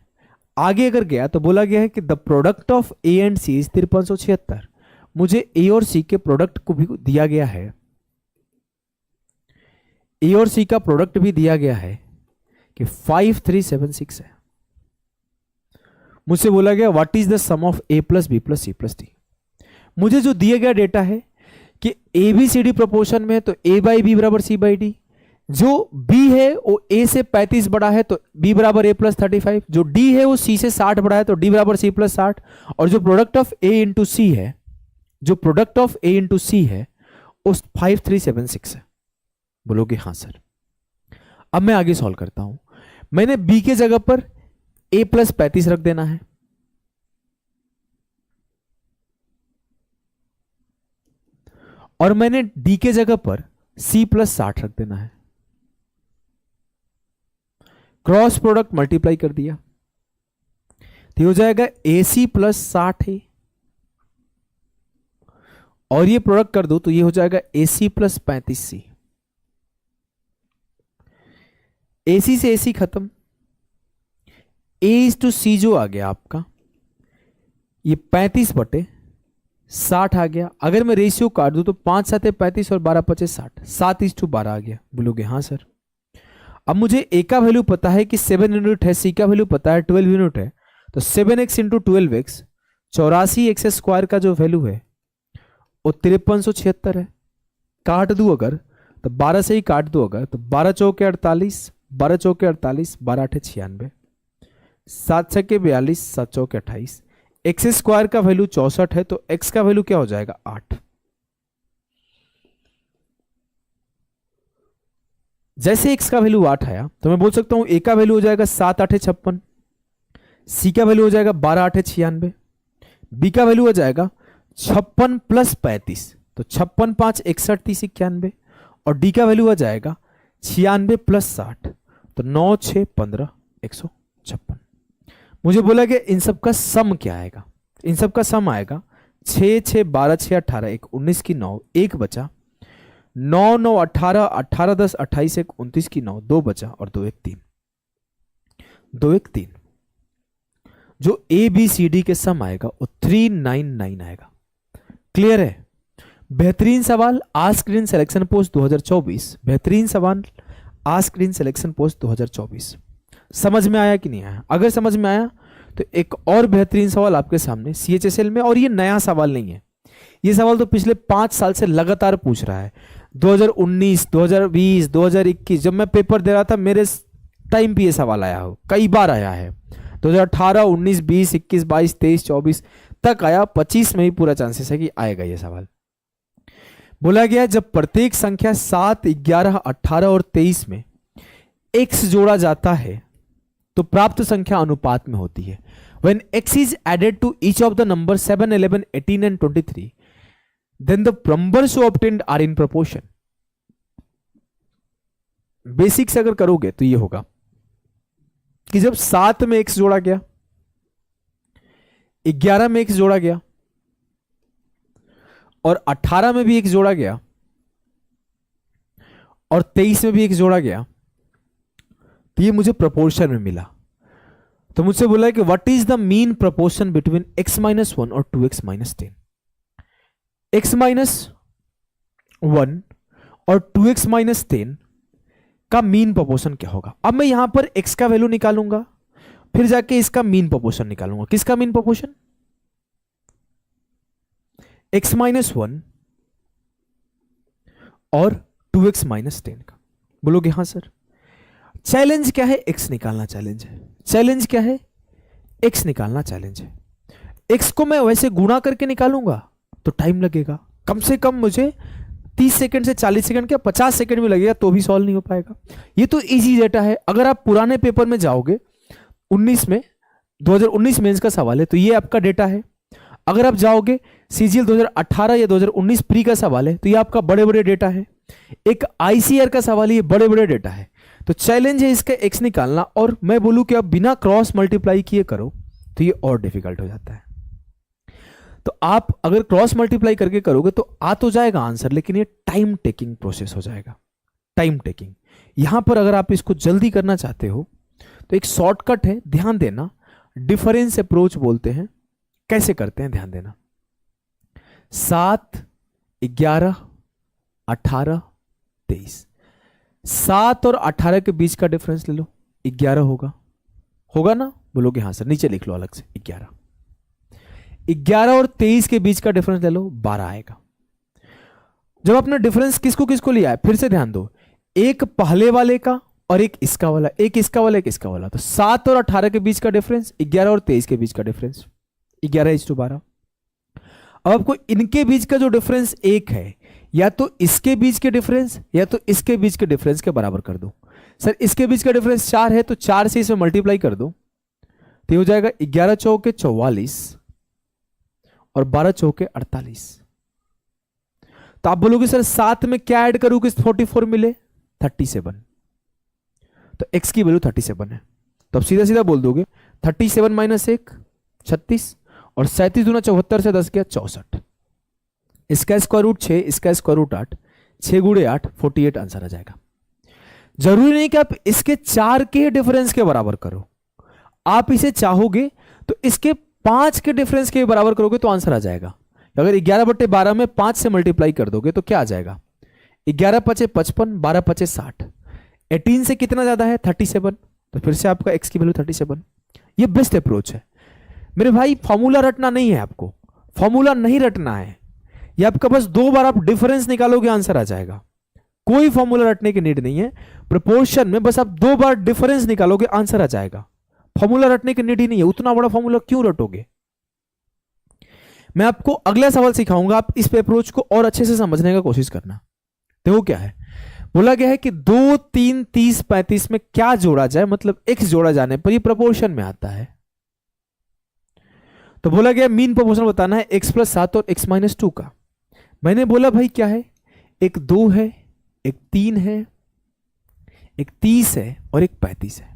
आगे अगर गया तो बोला गया है कि the product of a and c is 5376, मुझे a और c के प्रोडक्ट को भी दिया गया है, a और c का प्रोडक्ट भी दिया गया है कि 5376 है। मुझसे बोला गया what is the sum of a plus B plus C plus D. मुझे जो दिया गया डेटा है कि A B C D proportion में है तो a बाई बी बराबर c बाई डी, जो b है वो a से 35 बड़ा है तो b बराबर a प्लस 35, जो d है वो c से 60 बड़ा है तो d बराबर c प्लस 60, और जो प्रोडक्ट ऑफ a इंटू सी है, जो प्रोडक्ट ऑफ a इंटू सी है उस 5376 है। बोलोगे हाँ सर। अब मैं आगे सॉल्व करता हूं, मैंने b के जगह पर a प्लस 35 रख देना है, और मैंने d के जगह पर c प्लस 60 रख देना है। क्रॉस प्रोडक्ट मल्टीप्लाई कर दिया तो हो जाएगा AC प्लस 60 और ये प्रोडक्ट कर दो तो ये हो जाएगा AC प्लस 35C। AC से AC खत्म, A इज टू C जो आ गया आपका ये 35/60 आ गया। अगर मैं रेशियो काट दूं तो 5 7 35 और 12 5 60, 7:12 आ गया। बोलोगे हाँ सर। अब मुझे A का वैल्यू पता है कि 7 यूनिट है, C का वैल्यू पता है 12 यूनिट है, तो 7x into 12x 84x square का जो वैल्यू है वो 5376 है। काट दूं अगर तो 12 से ही काट दो, अगर तो 12 चौके 48, 12 चौके 48, 12 8 96, 7 6 42, 7 चौके 28, एक्स स्क्वायर का वैल्यू 64 है, तो एक्स का वैल्यू क्या हो जाएगा 8। जैसे एक्स का वैल्यू 8 आया तो मैं बोल सकता हूं ए का वैल्यू हो जाएगा 7 8 56, सी का वैल्यू हो जाएगा 12 8 96, बी का वैल्यू हो जाएगा 56 प्लस 35, तो 56 5 61 30 91, और डी का वैल्यू आ जाएगा 96 प्लस 60, तो 9 6 15 156। मुझे बोला कि इन सब का सम क्या आएगा, इन सब का सम आएगा 6 6 12 6 18 1 19 की 9, एक बचा, 9 9 18 18 10 28 1 29 की 9, दो बचा, और 2 1 3, 2 1 3। जो ए बी सी डी के सम आएगा वो 399 आएगा। क्लियर है? बेहतरीन सवाल आज स्क्रीन सिलेक्शन पोस्ट 2024, बेहतरीन सवाल आज स्क्रीन सिलेक्शन पोस्ट 2024। समझ में आया कि नहीं आया? अगर समझ में आया तो एक और बेहतरीन सवाल आपके सामने CHSL में, और ये नया सवाल नहीं है, ये सवाल तो पिछले 5 साल से लगातार पूछ रहा है। 2019, 2020, 2021 जब मैं पेपर दे रहा था मेरे टाइम पे ये सवाल आया हो, कई बार आया है। 2018, 19, 20, 21, 22, 23, 24 तक आया, 25 में ही पूरा चांसेस है कि आएगा ये सवाल। बोला गया जब प्रत्येक संख्या 7, 11, 18 और 23 में x जोड़ा जाता है तो प्राप्त संख्या अनुपात में होती है। When x is added to each of the numbers 7, 11, 18 and 23, then the numbers so obtained are in proportion. Basic से अगर करोगे तो ये होगा कि जब 7 में x जोड़ा गया, 11 में x जोड़ा गया और 18 में भी x जोड़ा गया और 23 में भी x जोड़ा गया, तो ये मुझे प्रोपोर्शन में मिला। तो मुझसे बोला है कि what is the mean proportion between x minus 1 और 2x माइनस 10। x माइनस 1 और 2x माइनस 10 का मीन प्रोपोर्शन क्या होगा। अब मैं यहां पर x का वैल्यू निकालूंगा, फिर जाके इसका मीन प्रोपोर्शन निकालूंगा। किसका मीन प्रोपोर्शन? x माइनस 1 और 2x माइनस 10 का। बोलोगे हाँ सर। चैलेंज क्या है? x निकालना चैलेंज है। चैलेंज क्या है? x निकालना चैलेंज है। x को मैं वैसे गुणा करके निकालूंगा तो टाइम लगेगा, कम से कम मुझे 30 सेकंड से 40 सेकंड, क्या 50 सेकंड भी लगेगा तो भी सॉल्व नहीं हो पाएगा। ये तो इजी डेटा है। अगर आप पुराने पेपर में जाओगे 19 में, 2019 मेंस का सवाल है तो ये आपका डेटा है। अगर आप जाओगे CGL 2018 या 2019 प्री का सवाल है तो ये आपका बड़े बड़े डेटा है। एक ICAR का सवाल है, ये बड़े बड़े डेटा है। तो चैलेंज है इसका x निकालना, और मैं बोलूं कि आप बिना क्रॉस मल्टीप्लाई किए करो तो ये और डिफिकल्ट हो जाता है। तो आप अगर क्रॉस मल्टीप्लाई करके करोगे तो आ तो जाएगा आंसर, लेकिन ये टाइम टेकिंग प्रोसेस हो जाएगा, टाइम टेकिंग। यहां पर अगर आप इसको जल्दी करना चाहते हो तो एक शॉर्टकट है, ध्यान देना, डिफरेंस अप्रोच बोलते हैं। कैसे करते हैं ध्यान देना। 7, 11, 18, 23, 7 और 18 के बीच का डिफरेंस ले लो, 11 होगा, होगा ना? बोलोगे हाँ सर। नीचे लिख लो अलग से 11। 11 और 23 के बीच का डिफरेंस ले लो, 12 आएगा। जब आपने डिफरेंस किसको किसको लिया है, फिर से ध्यान दो, एक पहले वाले का और एक इसका वाला, एक इसका वाला एक इसका वाला। तो 7 और 18 के बीच का डिफरेंस, 11 और 23 के बीच का डिफरेंस, 11:12। अब आपको इनके बीच का जो डिफरेंस 1 है, या तो इसके बीच के डिफरेंस या तो इसके बीच के डिफरेंस के बराबर कर दो। सर इसके बीच का डिफरेंस 4 है तो 4 से इसे मल्टीप्लाई कर दो, तो हो जाएगा 11 चौके 44 और 12 चौके 48। तो आप बोलोगे सर 7 में क्या ऐड करूं कि 44 मिले? 37। तो x की वैल्यू 37 है, तो अब सीधा सीधा बोल दोगे 37 माइनस 1 36, और 37 दूना 74 से 10 गया 64। इसका स्क्वायर रूट 6, इसका स्क्वायर रूट 8, 6 गुणे 8 48 आंसर आ जाएगा। जरूरी नहीं कि आप इसके 4 के डिफरेंस के बराबर करो, आप इसे चाहोगे तो इसके 5 के डिफरेंस के बराबर करोगे तो आंसर आ जाएगा। अगर 11/12 में 5 से मल्टीप्लाई कर दोगे तो क्या आ जाएगा? 11 5 55, 12 5 60, 18 से कितना ज्यादा है? 37। तो फिर से आपका x की वैल्यू 37। ये बेस्ट अप्रोच है मेरे भाई। फॉर्मूला रटना नहीं है आपको, फॉर्मूला नहीं रटना है। ये आपका बस 2 बार आप डिफरेंस निकालोगे आंसर आ जाएगा। कोई फॉर्मूला रटने की नीड नहीं है। प्रोपोर्शन में बस आप 2 बार डिफरेंस निकालोगे आंसर आ जाएगा। फॉर्मूला रटने की नीड ही नहीं है। उतना बड़ा फॉर्मूला क्यों रटोगे? मैं आपको अगला सवाल सिखाऊंगा, आप इस पे अप्रोच को और अच्छे से समझने का कोशिश करना। देखो क्या है, बोला गया है कि 2, 3, 30, 35 में क्या जोड़ा जाए, मतलब x जोड़ा जाने पर ये प्रोपोर्शन में आता है। तो बोला गया मीन प्रोपोर्शन बताना है x प्लस 7 और x माइनस 2 का। मैंने बोला भाई क्या है, एक 2 है, एक 3 है, एक 30 है और एक 35 है।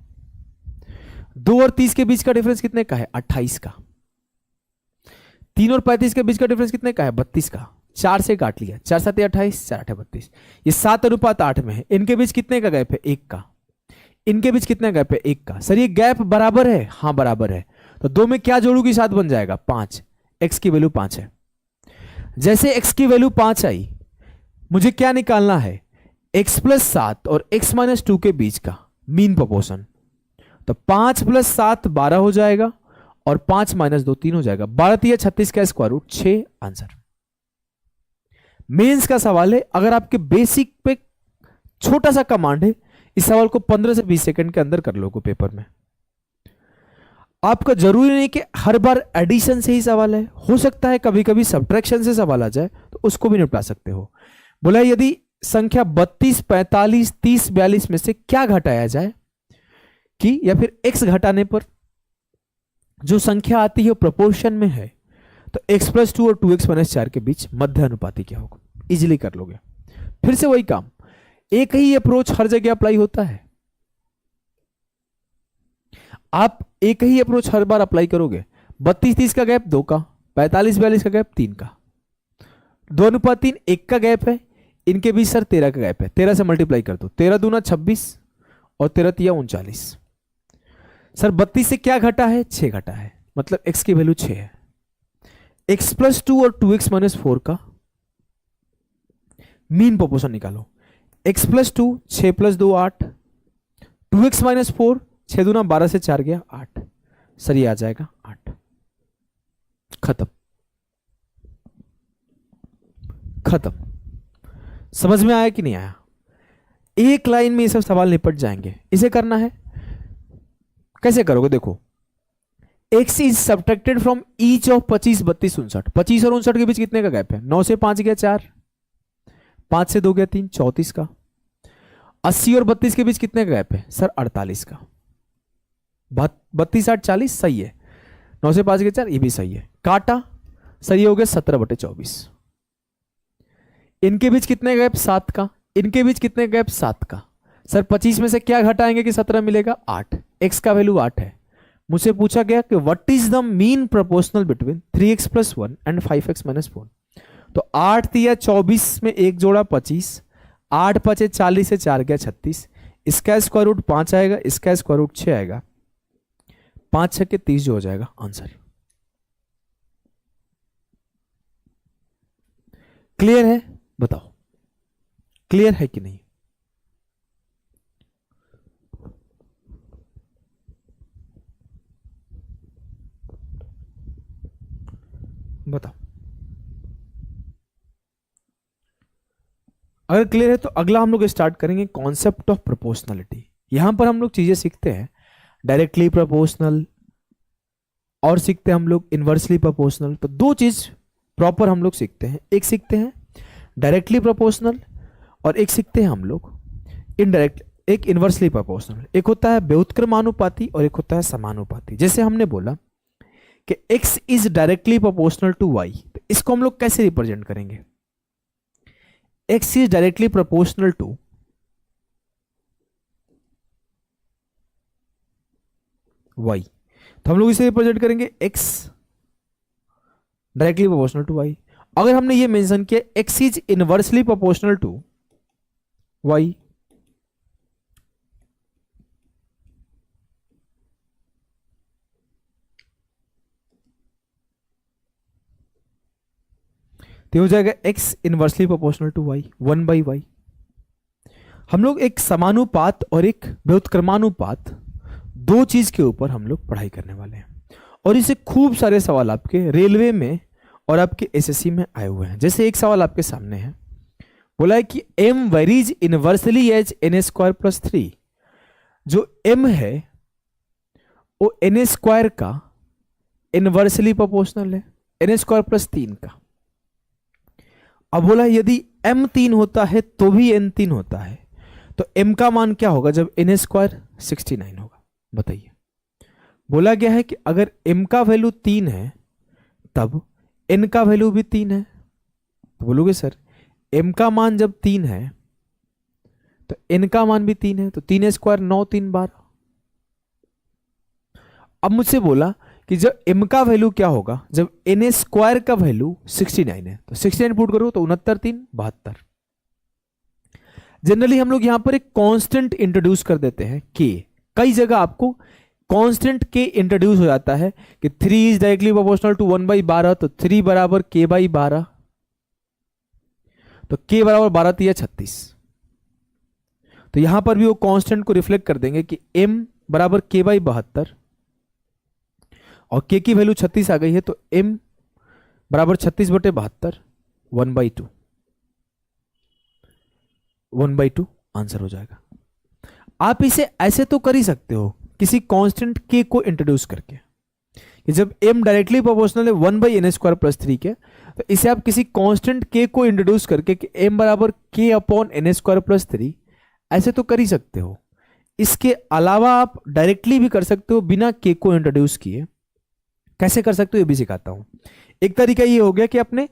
2 और 30 के बीच का डिफरेंस कितने का है, 28 का। 3 और 35 के बीच का डिफरेंस कितने का है, 32 का। 4 से काट लिया, 4 7 28, 4 8 32। ये 7:8 में है। इनके बीच कितने का गैप है, 1 का। इनके बीच कितने गैप है, 1 का। सर ये गैप बराबर है, हाँ बराबर है। तो 2 में क्या जोड़ूंगी, 7 बन जाएगा, 5। x की वैल्यू 5 है। जैसे x की वैल्यू 5 आई, मुझे क्या निकालना है, x प्लस 7 और x माइनस 2 के बीच का मीन प्रोपोर्शन। तो 5 प्लस 7 12 हो जाएगा और 5 माइनस 2 3 हो जाएगा। 12 या 36 का स्क्वायर रूट 6 आंसर। मेंस का सवाल है, अगर आपके बेसिक पे छोटा सा कमांड है, इस सवाल को 15 से 20 सेकंड के अंदर कर लोगे पेपर में। आपका जरूरी नहीं कि हर बार एडिशन से ही सवाल है, हो सकता है कभी कभी सब्ट्रैक्शन से सवाल आ जाए, तो उसको भी निपटा सकते हो। बोला यदि संख्या 32, 45, 30, 42 में से क्या घटाया जाए कि, या फिर x घटाने पर जो संख्या आती है वो प्रोपोर्शन में है, तो x प्लस 2 और 2x माइनस 4 के बीच मध्य अनुपाती क्या होगा। इजीली कर लोगे। फिर से वही काम, एक ही अप्रोच हर जगह अप्लाई होता है। आप एक ही अप्रोच हर बार अप्लाई करोगे। 32 30 का गैप 2 का, 45 42 का गैप 3 का, 2:3 1 का गैप है। इनके बीच सर 13 का गैप है। 13 से मल्टीप्लाई कर दो, 13 दूना 26 और 13 तिया 39। सर 32 से क्या घटा है, 6 घटा है, मतलब x की वैल्यू 6 है। x प्लस 2 और 2x माइनस 4 का मीन प्रोपोर्शन निकालो। x plus 2 6 plus 2 8, 2x minus 4 6 दूना 12 से 4 गया 8। सर ये आ जाएगा 8। खत्म खत्म। समझ में आया कि नहीं आया? एक लाइन में ये सब सवाल निपट जाएंगे। इसे करना है, कैसे करोगे, देखो x is subtracted from each of 25 32 59। 25 और 59 के बीच कितने का गैप है, 9 से 5 गया 4, 5 से 2 गया 3, 34 का। 80 और 32 के बीच कितने का गैप है, सर 48 का। 32 8 40 सही है। 9 से 5 गया 4, ये भी सही है। काटा, सर ये हो गया 17/24। इनके बीच कितने गैप, 7 का। इनके बीच कितने गैप, 7 का। सर 25 में से क्या घटाएंगे कि 17 मिलेगा, 8। x का वैल्यू 8 है। मुझसे पूछा गया कि what is the mean proportional between 3x plus 1 and 5x minus 4। तो 8 तिया 24 में एक जोड़ा 25, 8 5 40 से 4 गया 36। इसका स्क्वायर रूट 5 आएगा, इसका स्क्वायर रूट 6 आएगा। 5 6 के 30 जो हो जाएगा आंसर। क्लियर है? बताओ क्लियर है कि नहीं? बताओ। अगर क्लियर है तो अगला हम लोग स्टार्ट करेंगे कॉन्सेप्ट ऑफ प्रोपोर्शनलिटी। यहां पर हम लोग चीजें सीखते हैं, डायरेक्टली प्रोपोर्शनल और सीखते हैं हम लोग इनवर्सली प्रोपोर्शनल। तो दो चीज प्रॉपर हम लोग सीखते हैं, एक सीखते हैं डायरेक्टली प्रोपोर्शनल और एक सीखते हैं हम लोग इनडायरेक्ट, एक इनवर्सली प्रोपोर्शनल। एक होता है व्युत्क्रमानुपाती और एक होता है समानुपाती। जैसे हमने बोला कि x is directly proportional to y, तो इसको हम लोग कैसे रिप्रेजेंट करेंगे, x is directly proportional to y, तो हम लोग इसे रिप्रेजेंट करेंगे x directly proportional to y। अगर हमने ये मेंशन किया x is inversely proportional to y, तो हो जाएगा x inversely proportional to y, 1/y। हम लोग एक समानुपात और एक व्युत्क्रमानुपात, दो चीज के ऊपर हम लोग पढ़ाई करने वाले हैं। और इसे खूब सारे सवाल आपके रेलवे में और आपके एसएससी में आए हुए हैं। जैसे एक सवाल आपके सामने है, बोला है कि m varies inversely as n square plus 3। जो m है वो n स्क्वायर का इनवर्सली प्रोपोर्शनल है। एन स्क्वायर प्लस 3 का। अब बोला यदि m 3 होता है तो भी n 3 होता है, तो m का मान क्या होगा जब n स्क्वायर 69 होगा, बताइए। बोला गया है कि अगर m का वैल्यू 3 है तब n का वैल्यू भी 3 है। तो बोलोगे सर m का मान जब 3 है तो n का मान भी 3 है, तो 3 स्क्वायर 9 3 12। अब मुझसे बोला कि जब m का वैल्यू क्या होगा जब n स्क्वायर का वैल्यू 69 है, तो 69 पुट करो तो 69 3 72। जनरली हम लोग यहां पर एक कांस्टेंट इंट्रोड्यूस कर देते हैं k। कई जगह आपको कांस्टेंट k इंट्रोड्यूस हो जाता है कि 3 इज डायरेक्टली प्रोपोर्शनल टू 1/12, तो 3 बराबर k/12, तो k बराबर 12 3 36। तो यहां पर भी वो कांस्टेंट को रिफ्लेक्ट कर देंगे कि m बराबर k/72 और k की वैल्यू 36 आ गई है, तो m बराबर 36/72 1/2 1/2 आंसर हो जाएगा। आप इसे ऐसे तो कर ही सकते हो किसी कांस्टेंट k को इंट्रोड्यूस करके कि जब m डायरेक्टली प्रोपोर्शनल है 1/n स्क्वायर प्लस 3 के, तो इसे आप किसी कांस्टेंट k को इंट्रोड्यूस करके कि m बराबर k upon n square plus 3, ऐसे तो कर ही सकते हो। इसके अलावा आप डायरेक्टली भी कर सकते हो बिना k को इंट्रोड्यूस किए। कैसे कर सकते हो ये भी सिखाता हूं। एक तरीका ये हो गया कि अपने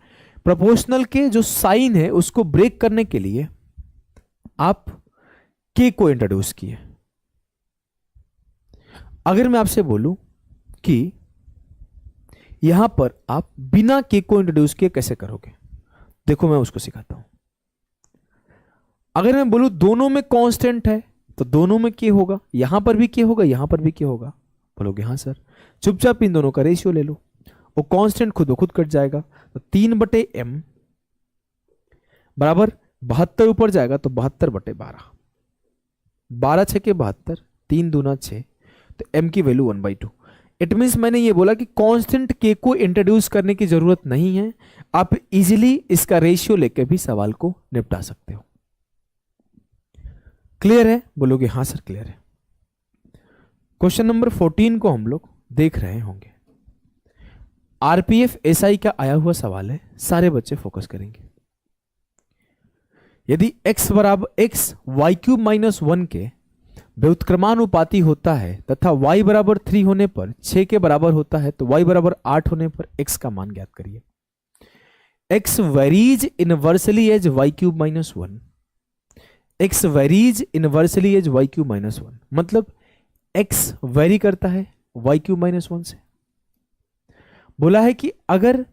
प्रोपोर्शनल के जो साइन है उसको ब्रेक करने के लिए आप k को इंट्रोड्यूस किए। अगर मैं आपसे बोलूं कि यहां पर आप बिना k को इंट्रोड्यूस किए कैसे करोगे, देखो मैं उसको सिखाता हूं। अगर मैं बोलूं दोनों में कांस्टेंट है तो दोनों में k होगा, यहां पर भी k होगा, यहां पर भी k होगा। बोलोगे हाँ सर, चुपचाप इन दोनों का रेशियो ले लो, वो कांस्टेंट खुद ब खुद कट जाएगा। तो 3/m बराबर 72 ऊपर जाएगा तो 72/12, 12 6 के 72, 3 दूना 6, तो m की वैल्यू 1/2। इट मीन्स मैंने ये बोला कि कांस्टेंट k को इंट्रोड्यूस करने की जरूरत नहीं है, आप इजीली इसका रेशियो लेकर भी सवाल को निपटा सकते हो। क्लियर है? बोलोगे हाँ सर क्लियर है। क्वेश्चन नंबर 14 को हम लोग देख रहे होंगे। आरपीएफ एसआई का आया हुआ सवाल है, सारे बच्चे फोकस करेंगे। यदि x बराबर x वाई क्यूब माइनस 1 के व्युत्क्रमानुपाती होता है तथा y बराबर 3 होने पर 6 के बराबर होता है, तो y बराबर 8 होने पर x का मान ज्ञात करिए। x varies inversely as y cube minus 1, x varies inversely as y cube minus 1, मतलब x वेरी करता है y क्यूब माइनस 1 से। बोला है कि अगर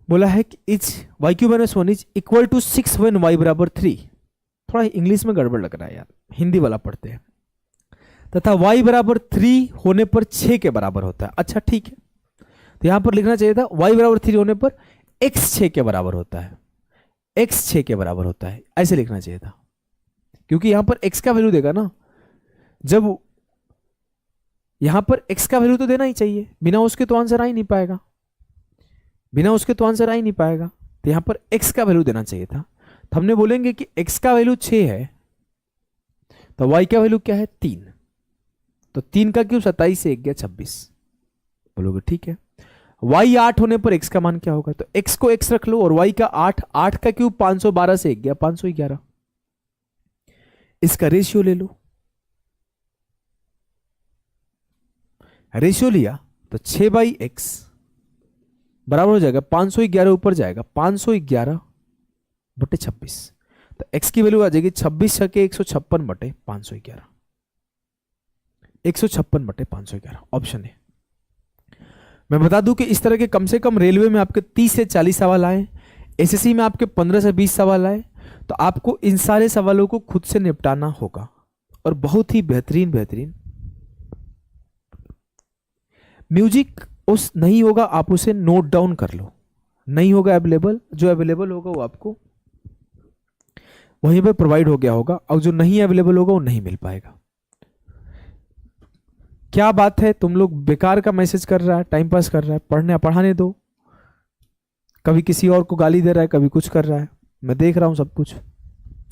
बोला है कि each y cube minus 1 is equal to 6 when y बराबर 3। थोड़ा इंग्लिश में गड़बड़ लग रहा है यार, हिंदी वाला पढ़ते हैं। तथा y बराबर 3 होने पर 6 के बराबर होता है। अच्छा ठीक है, तो यहां पर लिखना चाहिए था y बराबर 3 होने पर x 6 के बराबर होता है, x 6 के बराबर होता है, ऐसे लिखना चाहिए था। क्योंकि यहां पर x का वैल्यू देगा ना, जब यहां पर x का वैल्यू तो देना ही चाहिए, बिना उसके तो आंसर आ ही नहीं पाएगा, बिना उसके तो आंसर आ ही नहीं पाएगा। तो यहां पर x का वैल्यू देना चाहिए था। तो हमने बोलेंगे कि x का वैल्यू 6 है तो y का वैल्यू क्या है 3, तो 3 का क्यूब 27 से 1 गया 26। बोलोगे ठीक है। y 8 होने पर x का मान क्या होगा, तो x को x रख लो और y का 8, 8 का क्यूब 512 से 1 गया 511। इसका रेशियो ले लो, रेशियो लिया तो 6/x बराबर हो जाएगा 511, ऊपर जाएगा 511/26, तो x की वैल्यू आ जाएगी 26 छके 156/511, 156/511 ऑप्शन है। मैं बता दूं कि इस तरह के कम से कम रेलवे में आपके 30 से 40 सवाल आए, एसएससी में आपके 15 से 20 सवाल आए, तो आपको इन सारे सवालों को खुद से निपटाना होगा और बहुत ही बेहतरीन बेहतरीन। म्यूजिक उस नहीं होगा, आप उसे नोट डाउन कर लो, नहीं होगा अवेलेबल, जो अवेलेबल होगा वो आपको वहीं पर प्रोवाइड हो गया होगा, और जो नहीं अवेलेबल होगा वो नहीं मिल पाएगा। क्या बात है, तुम लोग बेकार का मैसेज कर रहा है, टाइम पास कर रहा है, पढ़ाने दो। कभी किसी और को गाली दे रहा है, कभी कुछ कर रहा है, मैं देख रहा हूं सब कुछ।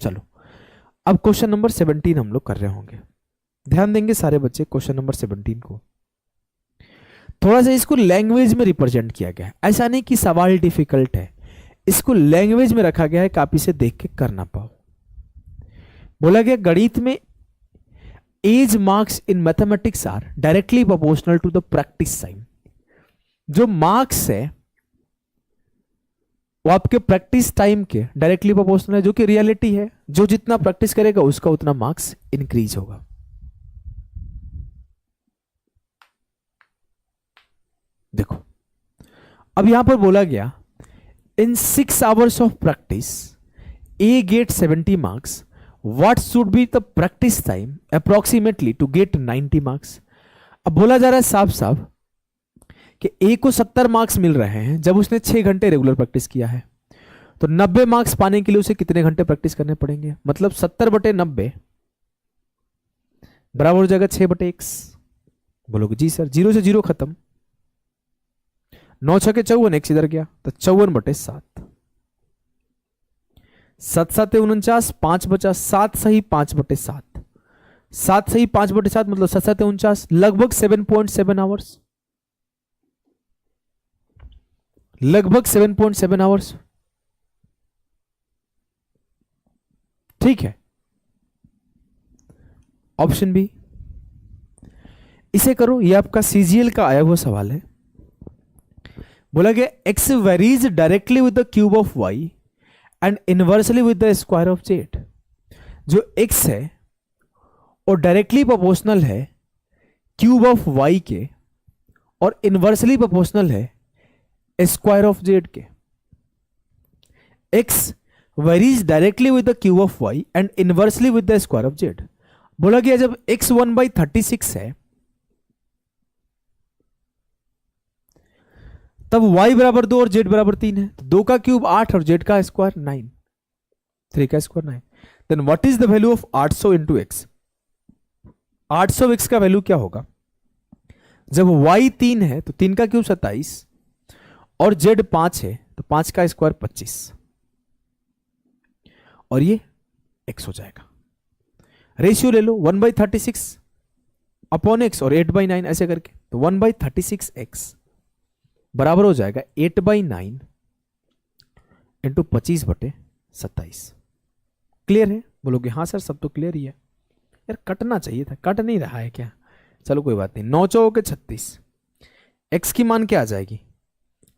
चलो अब क्वेश्चन नंबर 17 हम लोग कर रहे होंगे, ध्यान देंगे सारे बच्चे क्वेश्चन नंबर 17 को। थोड़ा सा इसको लैंग्वेज में रिप्रेजेंट किया गया है, ऐसा नहीं कि सवाल डिफिकल्ट है, इसको लैंग्वेज में रखा गया है कि आप इसे देख के कर ना पाओ। बोला गया गणित में as marks in mathematics are directly proportional to the practice time. जो मार्क्स है वो आपके प्रैक्टिस टाइम के डायरेक्टली प्रोपोर्शनल है, जो कि रियलिटी है। जो जितना प्रैक्टिस करेगा उसका उतना मार्क्स इंक्रीज होगा। देखो अब यहां पर बोला गया in 6 hours of practice a get 70 marks, what should be the practice time approximately to get 90 marks. अब बोला जा रहा है साफ साफ कि ए को 70 मार्क्स मिल रहे हैं जब उसने 6 घंटे रेगुलर प्रैक्टिस किया है, तो 90 मार्क्स पाने के लिए उसे कितने घंटे प्रैक्टिस करने पड़ेंगे। मतलब 70/90 बराबर हो जाएगा 6/x। बोलोगे जी सर, 0 से 0 खत्म, 9 6 के 54, x इधर गया तो 54/7, 7 7 49, 5 बचा, 7 सही 5/7, 7 सही 5/7 मतलब 7 7 49, लगभग 7.7 आवर्स, लगभग 7.7 आवर्स। ठीक है, ऑप्शन बी इसे करो। ये आपका सीजीएल का आया हुआ सवाल है। बोला गया x varies directly with the cube of y and inversely with the square of z। जो x है और डायरेक्टली प्रोपोर्शनल है क्यूब ऑफ y के और इनवर्सली प्रोपोर्शनल है स्क्वायर ऑफ z के। x varies directly with the cube of y and inversely with the square of z। बोला गया जब x 1/36 है तब y बराबर 2 और z बराबर 3 है, तो 2 का क्यूब 8 और z का स्क्वायर 9, 3 का square 9। Then what is the value of 800 into X. 800x का वैल्यू क्या होगा। जब y 3 है तो 3 का क्यूब 27 और z 5 है तो 5 का स्क्वायर 25 और ये x हो जाएगा। रेशियो ले लो 1/36 अपॉन x और 8/9 ऐसे करके, तो 1/36x बराबर हो जाएगा 8/9 इंटू 25/27। क्लियर है। बोलोगे हाँ सर सब तो क्लियर ही है। यार कटना चाहिए था, कट नहीं रहा है क्या। चलो कोई बात नहीं। 9 चौके 36, x की मान क्या आ जाएगी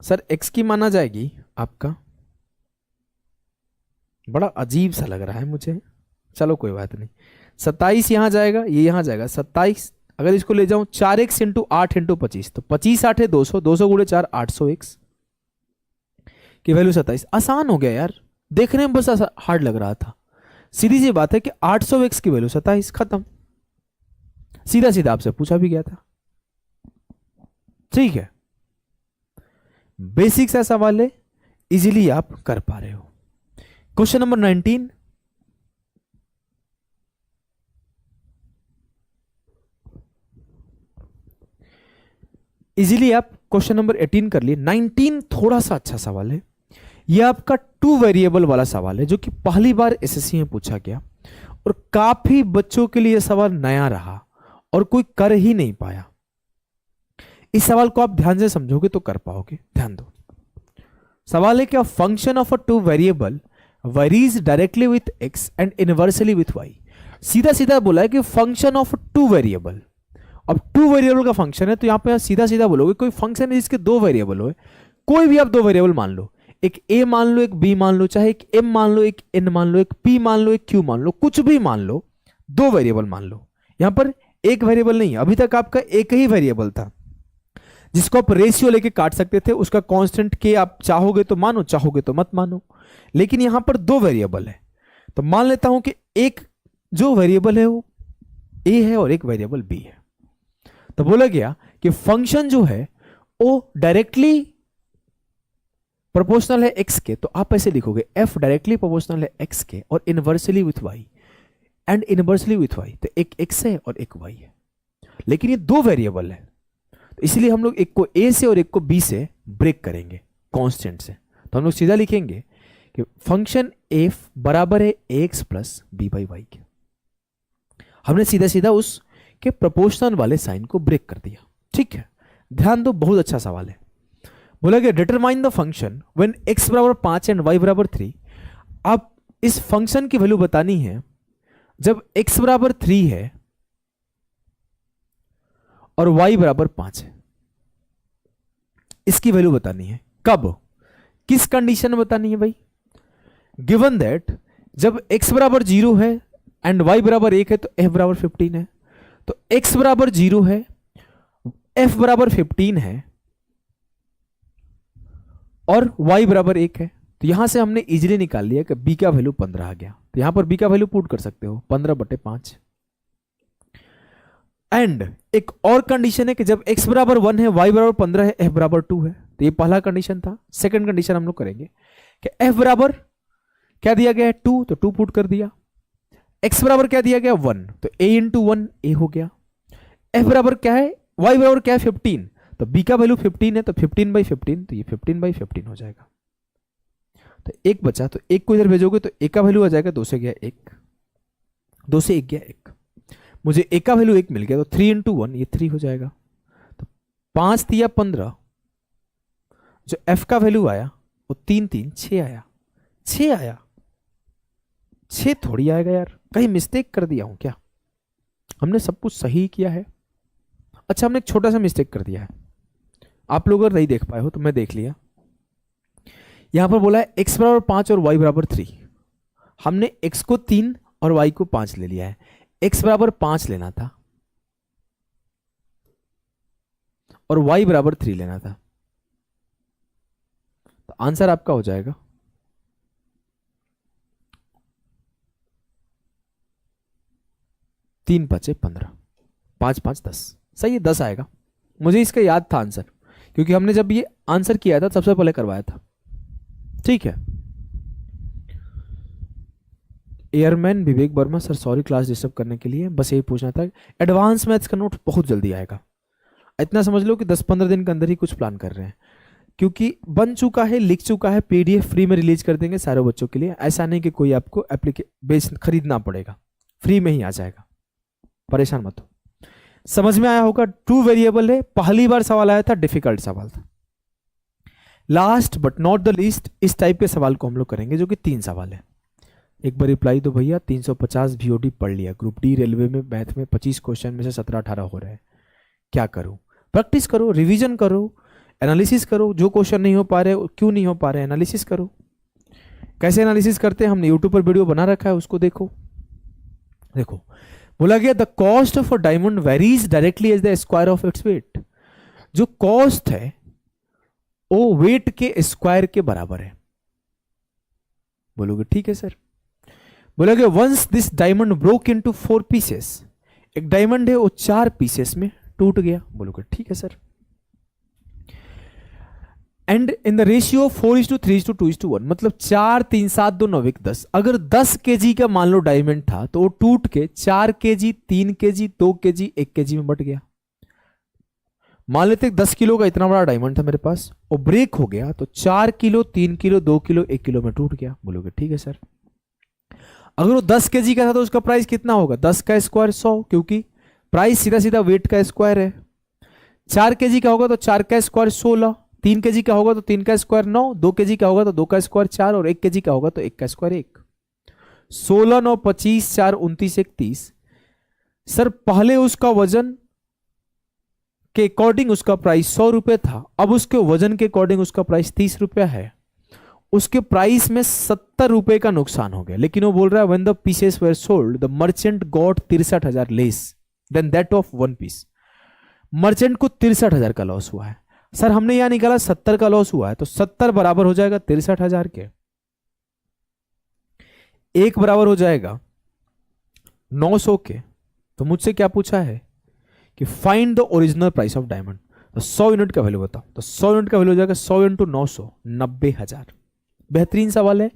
सर। x की मान आ जाएगी आपका, बड़ा अजीब सा लग रहा है मुझे, चलो कोई बात नहीं। 27 यहां जाएगा, ये यहां जाएगा 27। अगर इसको ले जाऊं 4x इंटू 8 इंटू 25, तो 25 8 है 200, 200 गुणे 4 800x की वैल्यू 27। आसान हो गया यार, देखने में बस हार्ड लग रहा था। सीधी सी बात है कि 800x की वैल्यू 27, खत्म। सीधा सीधा आपसे पूछा भी गया था। ठीक है, बेसिक सा सवाल है, इजीली आप कर पा रहे हो। क्वेश्चन नंबर 19, इजीली आप क्वेश्चन नंबर 18 कर लिए। 19 थोड़ा सा अच्छा सवाल है। यह आपका 2 वेरिएबल वाला सवाल है जो कि पहली बार एसएससी में पूछा गया और काफी बच्चों के लिए यह सवाल नया रहा और कोई कर ही नहीं पाया। इस सवाल को आप ध्यान से समझोगे तो कर पाओगे। ध्यान दो, सवाल है कि function of a 2 variable varies directly with x and inversely with y। सीधा सीधा बोला है कि फंक्शन ऑफ 2 वेरिएबल। अब 2 वेरिएबल का फंक्शन है तो यहां पे सीधा सीधा बोलोगे कोई फंक्शन है जिसके 2 वेरिएबल हो, कोई भी आप 2 वेरिएबल मान लो, एक a मान लो, एक b मान लो, चाहे एक m मान लो, एक n मान लो, एक p मान लो, एक q मान लो, कुछ भी मान लो, 2 वेरिएबल मान लो। यहां पर एक वेरिएबल नहीं है, अभी तक आपका एक ही वेरिएबल था जिसको आप रेशियो लेके काट सकते थे। उसका कांस्टेंट के आप चाहोगे तो मानो, चाहोगे तो मत मानो, लेकिन यहां पर 2 वेरिएबल है। तो मान लेता हूं कि एक जो वेरिएबल है वो a है और एक वेरिएबल b है। तो बोला गया कि फंक्शन जो है वो डायरेक्टली प्रोपोर्शनल है x के, तो आप ऐसे लिखोगे f डायरेक्टली प्रोपोर्शनल है x के और inversely with y and inversely with y। तो एक x है और एक y है, लेकिन ये 2 वेरिएबल है, तो इसलिए हम लोग एक को a से और एक को b से ब्रेक करेंगे कांस्टेंट से। तो हम लोग सीधा लिखेंगे कि फंक्शन f बराबर है ax plus b by Y के। हमने सीधा सीधा उस के प्रोपोर्शनल वाले साइन को ब्रेक कर दिया। ठीक है, ध्यान दो, बहुत अच्छा सवाल है। बोला कि determine the function when x बराबर 5 एंड y बराबर 3। अब इस फंक्शन की वैल्यू बतानी है जब x बराबर 3 है और y बराबर 5 है। इसकी वैल्यू बतानी है। कब, किस कंडीशन में बतानी है भाई? गिवन दैट जब x बराबर 0 है एंड y बराबर 1 है तो f बराबर 15 है। तो x बराबर 0 है, f बराबर 15 है और y बराबर 1 है। तो यहां से हमने इजीली निकाल लिया कि b का वैल्यू 15 आ गया। तो यहां पर b का वैल्यू पुट कर सकते हो 15/5। एंड एक और कंडीशन है कि जब x बराबर 1 है, y बराबर 15 है, f बराबर 2 है। तो ये पहला कंडीशन था। सेकंड कंडीशन हम लोग करेंगे कि f बराबर क्या दिया गया है 2, तो 2 पुट कर दिया। x बराबर क्या दिया गया 1, तो a इंटू 1 a हो गया। f बराबर क्या है, y बराबर क्या है 15, तो b का वैल्यू 15 है, तो 15/15, तो ये 15/15 हो जाएगा। तो एक बचा, तो एक को इधर भेजोगे तो a का वैल्यू आ जाएगा 2 से गया 1, 2 से 1 गया 1। मुझे a का वैल्यू 1 मिल गया, तो 3 इंटू 1 ये 3 हो जाएगा। तो 5 दिया 15, जो f का वैल्यू आया वो 3 3 6 आया। 6 आया, 6 थोड़ी आएगा यार, कहीं मिस्टेक कर दिया हूं क्या? हमने सब कुछ सही किया है। अच्छा, हमने एक छोटा सा मिस्टेक कर दिया है। आप लोग अगर नहीं देख पाए हो तो मैं देख लिया। यहां पर बोला है x बराबर 5 और y बराबर 3। हमने x को 3 और y को 5 ले लिया है। x बराबर 5 लेना था और y बराबर 3 लेना था। तो आंसर आपका हो जाएगा 3 5 15, 5 5 10। सही है, 10 आएगा। मुझे इसका याद था आंसर, क्योंकि हमने जब ये आंसर किया था सबसे पहले करवाया था। ठीक है। Airman Vivek Verma sir, sorry class disturb करने के लिए, बस यही पूछना था। एडवांस मैथ्स का नोट बहुत जल्दी आएगा। इतना समझ लो कि 10-15 दिन के अंदर ही कुछ प्लान कर रहे हैं, क्योंकि बन चुका है, लिख चुका है, पीडीएफ फ्री में रिलीज कर देंगे सारे बच्चों के लिए। ऐसा नहीं कि कोई आपको बेच खरीदना पड़ेगा, फ्री में ही आ जाएगा, परेशान मत हो। समझ में आया होगा। 2 वेरिएबल है, पहली बार सवाल आया था, डिफिकल्ट सवाल था। Last but not the least, इस टाइप के सवाल को हम लोग करेंगे जो कि 3 सवाल है। एक बार रिप्लाई दो भैया। 350 वीओडी पढ़ लिया। ग्रुप डी रेलवे में मैथ में 25 क्वेश्चन में से 17-18 हो रहे हैं। क्या करूं? प्रैक्टिस करो, रिवीजन करो, एनालिसिस करो। जो क्वेश्चन नहीं हो पा रहे, क्यों नहीं हो पा रहे, एनालिसिस करो। कैसे एनालिसिस करते हैं हमने यूट्यूब पर वीडियो बना रखा है, उसको देखो। देखो, बोला गया the cost of a diamond varies directly as the square of its weight. जो कॉस्ट है वो वेट के स्क्वायर के बराबर है। बोलोगे ठीक है सर। बोला गया once this diamond broke into 4 pieces. एक डायमंड है वो 4 पीसेस में टूट गया। बोलोगे ठीक है sir. And in the ratio 4:3:2:1, मतलब 4 3 7 2 9 1 10। अगर 10 केजी का मान लो डायमंड था तो वो टूट के 4 केजी, 3 केजी, 2 केजी, 1 केजी में बट गया। मान लेते 10 किलो का इतना बड़ा डायमंड था मेरे पास, वो ब्रेक हो गया तो 4 किलो, 3 किलो, 2 किलो, 1 किलो में टूट गया। बोलोगे ठीक है सर। अगर वो 10 केजी का था तो उसका प्राइस कितना होगा? 10 का स्क्वायर 100, क्योंकि प्राइस सीधा सीधा वेट का स्क्वायर है। 4 केजी का होगा तो 4 का स्क्वायर 16, 3 केजी का होगा तो 3 का स्क्वायर 9, 2 केजी का होगा तो 2 का स्क्वायर 4 और 1 केजी का होगा तो 1 का स्क्वायर 1। 16 9 25 4 29 1 30। सर पहले उसका वजन के अकॉर्डिंग उसका प्राइस 100 रुपए था, अब उसके वजन के अकॉर्डिंग उसका प्राइस 30 रुपया है। उसके प्राइस में 70 रुपए का नुकसान हो गया, लेकिन वो बोल रहा है when the pieces were sold the merchant got 63,000 less than that of 1 piece. Merchant को 63,000 का लॉस हुआ है। सर हमने यहां निकाला 70 का लॉस हुआ है, तो 70 बराबर हो जाएगा 63,000 के। 1 बराबर हो जाएगा 900 के। तो मुझसे क्या पूछा है कि find the original price of diamond. तो 100 यूनिट का वैल्यू बताओ। तो 100 यूनिट का वैल्यू हो जाएगा 100 इंटू 900, 90,000। बेहतरीन सवाल है,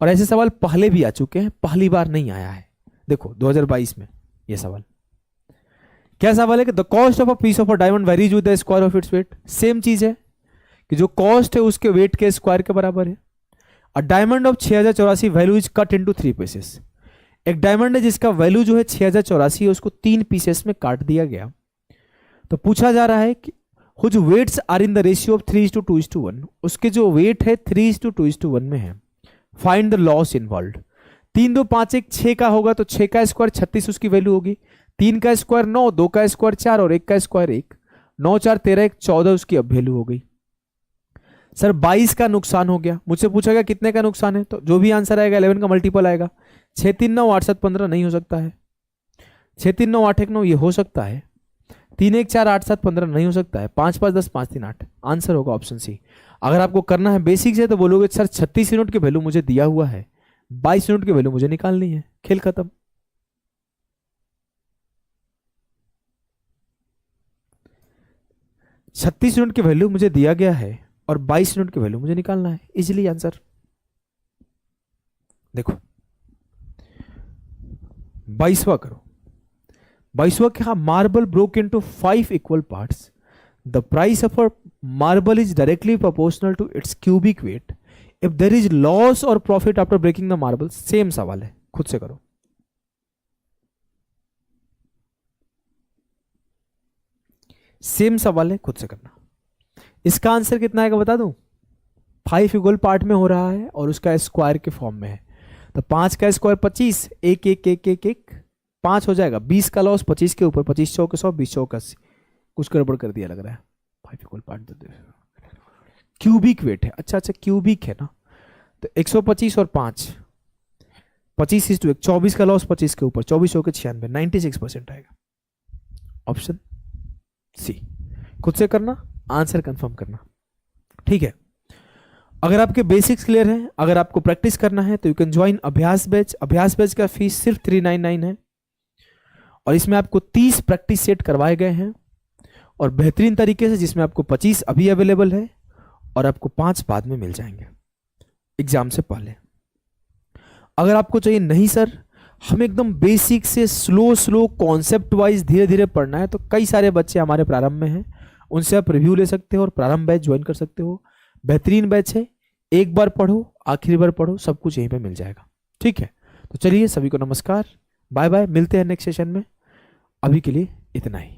और ऐसे सवाल पहले भी आ चुके हैं, पहली बार नहीं आया है। देखो 2022 में ये सवाल क्या सवाल है कि the cost of a piece of a diamond varies with the square of its weight. Same चीज है कि जो कॉस्ट है उसके वेट के स्क्वायर के बराबर है। A diamond of 6084 value is cut into 3 pieces. एक डायमंड है जिसका वैल्यू जो है 6084 है, उसको 3 पीसेस में काट दिया गया। तो पूछा जा रहा है कि whose weights are in the ratio of 3:2:1, उसके जो वेट है 3:2:1 में है। Find the loss involve. 3 2 5 1 6 का होगा तो 6 का स्क्वायर 36 उसकी वैल्यू होगी, 3 का स्क्वायर 9, 2 का स्क्वायर 4 और 1 का स्क्वायर 1, 9 4 13 1 14 उसकी अब वैल्यू हो गई। सर 22 का नुकसान हो गया, मुझसे पूछा गया कितने का नुकसान है, तो जो भी आंसर आएगा 11 का मल्टीपल आएगा। 6 3 9 8 7 15 नहीं हो सकता है, 6 3 9 8 1 9 ये हो सकता है, 3 1 4 8 7 15 नहीं हो सकता है, 5 5 10 5 3 8, आंसर होगा ऑप्शन सी। अगर आपको करना है बेसिक से तो बोलोगे सर 36 यूनिट की वैल्यू मुझे दिया हुआ है, 22 यूनिट की वैल्यू मुझे निकालनी है, खेल खत्म। छत्तीस यूनिट की वैल्यू मुझे दिया गया है और 22 यूनिट की वैल्यू मुझे निकालना है, इजीली आंसर। देखो 22वां करो, 22वां क्या, marble broke into 5 equal parts, the price of a marble is directly proportional to its cubic weight, if there is loss और profit after breaking the marble. Same सवाल है, खुद से करो। सेम सवाल है, खुद से करना। इसका आंसर कितना आएगा बता दूं, 5 इक्वल पार्ट में हो रहा है और उसका स्क्वायर के फॉर्म में है, तो 5 का स्क्वायर 25, 1 1 1 1 1 5 हो जाएगा, 20 का लॉस 25 के ऊपर, 25 चौके 100, 20 चौके 80, कुछ गड़बड़ कर दिया लग रहा है। 5 इक्वल पार्ट क्यूबिक वेट है, अच्छा अच्छा क्यूबिक है ना, तो 125 और 5, 25 इस टू 1, 24 का लॉस 25 के ऊपर, 24 चौके 96, 96% आएगा, ऑप्शन सी। खुद से करना, आंसर कंफर्म करना, ठीक है। अगर आपके बेसिक्स क्लियर हैं, अगर आपको प्रैक्टिस करना है तो यू कैन ज्वाइन अभ्यास बैच। अभ्यास बैच का फीस सिर्फ 399 है और इसमें आपको 30 प्रैक्टिस सेट करवाए गए हैं और बेहतरीन तरीके से, जिसमें आपको 25 अभी अवेलेबल है और आपको 5 बाद में मिल जाएंगे एग्जाम से पहले। अगर आपको चाहिए नहीं सर हम एकदम बेसिक से स्लो कॉन्सेप्ट वाइज धीरे धीरे पढ़ना है, तो कई सारे बच्चे हमारे प्रारंभ में हैं, उनसे आप रिव्यू ले सकते हो और प्रारंभ बैच ज्वाइन कर सकते हो। बेहतरीन बैच है, एक बार पढ़ो आखिरी बार पढ़ो, सब कुछ यहीं पे मिल जाएगा, ठीक है। तो चलिए सभी को नमस्कार, बाय बाय, मिलते हैं नेक्स्ट सेशन में, अभी के लिए इतना ही।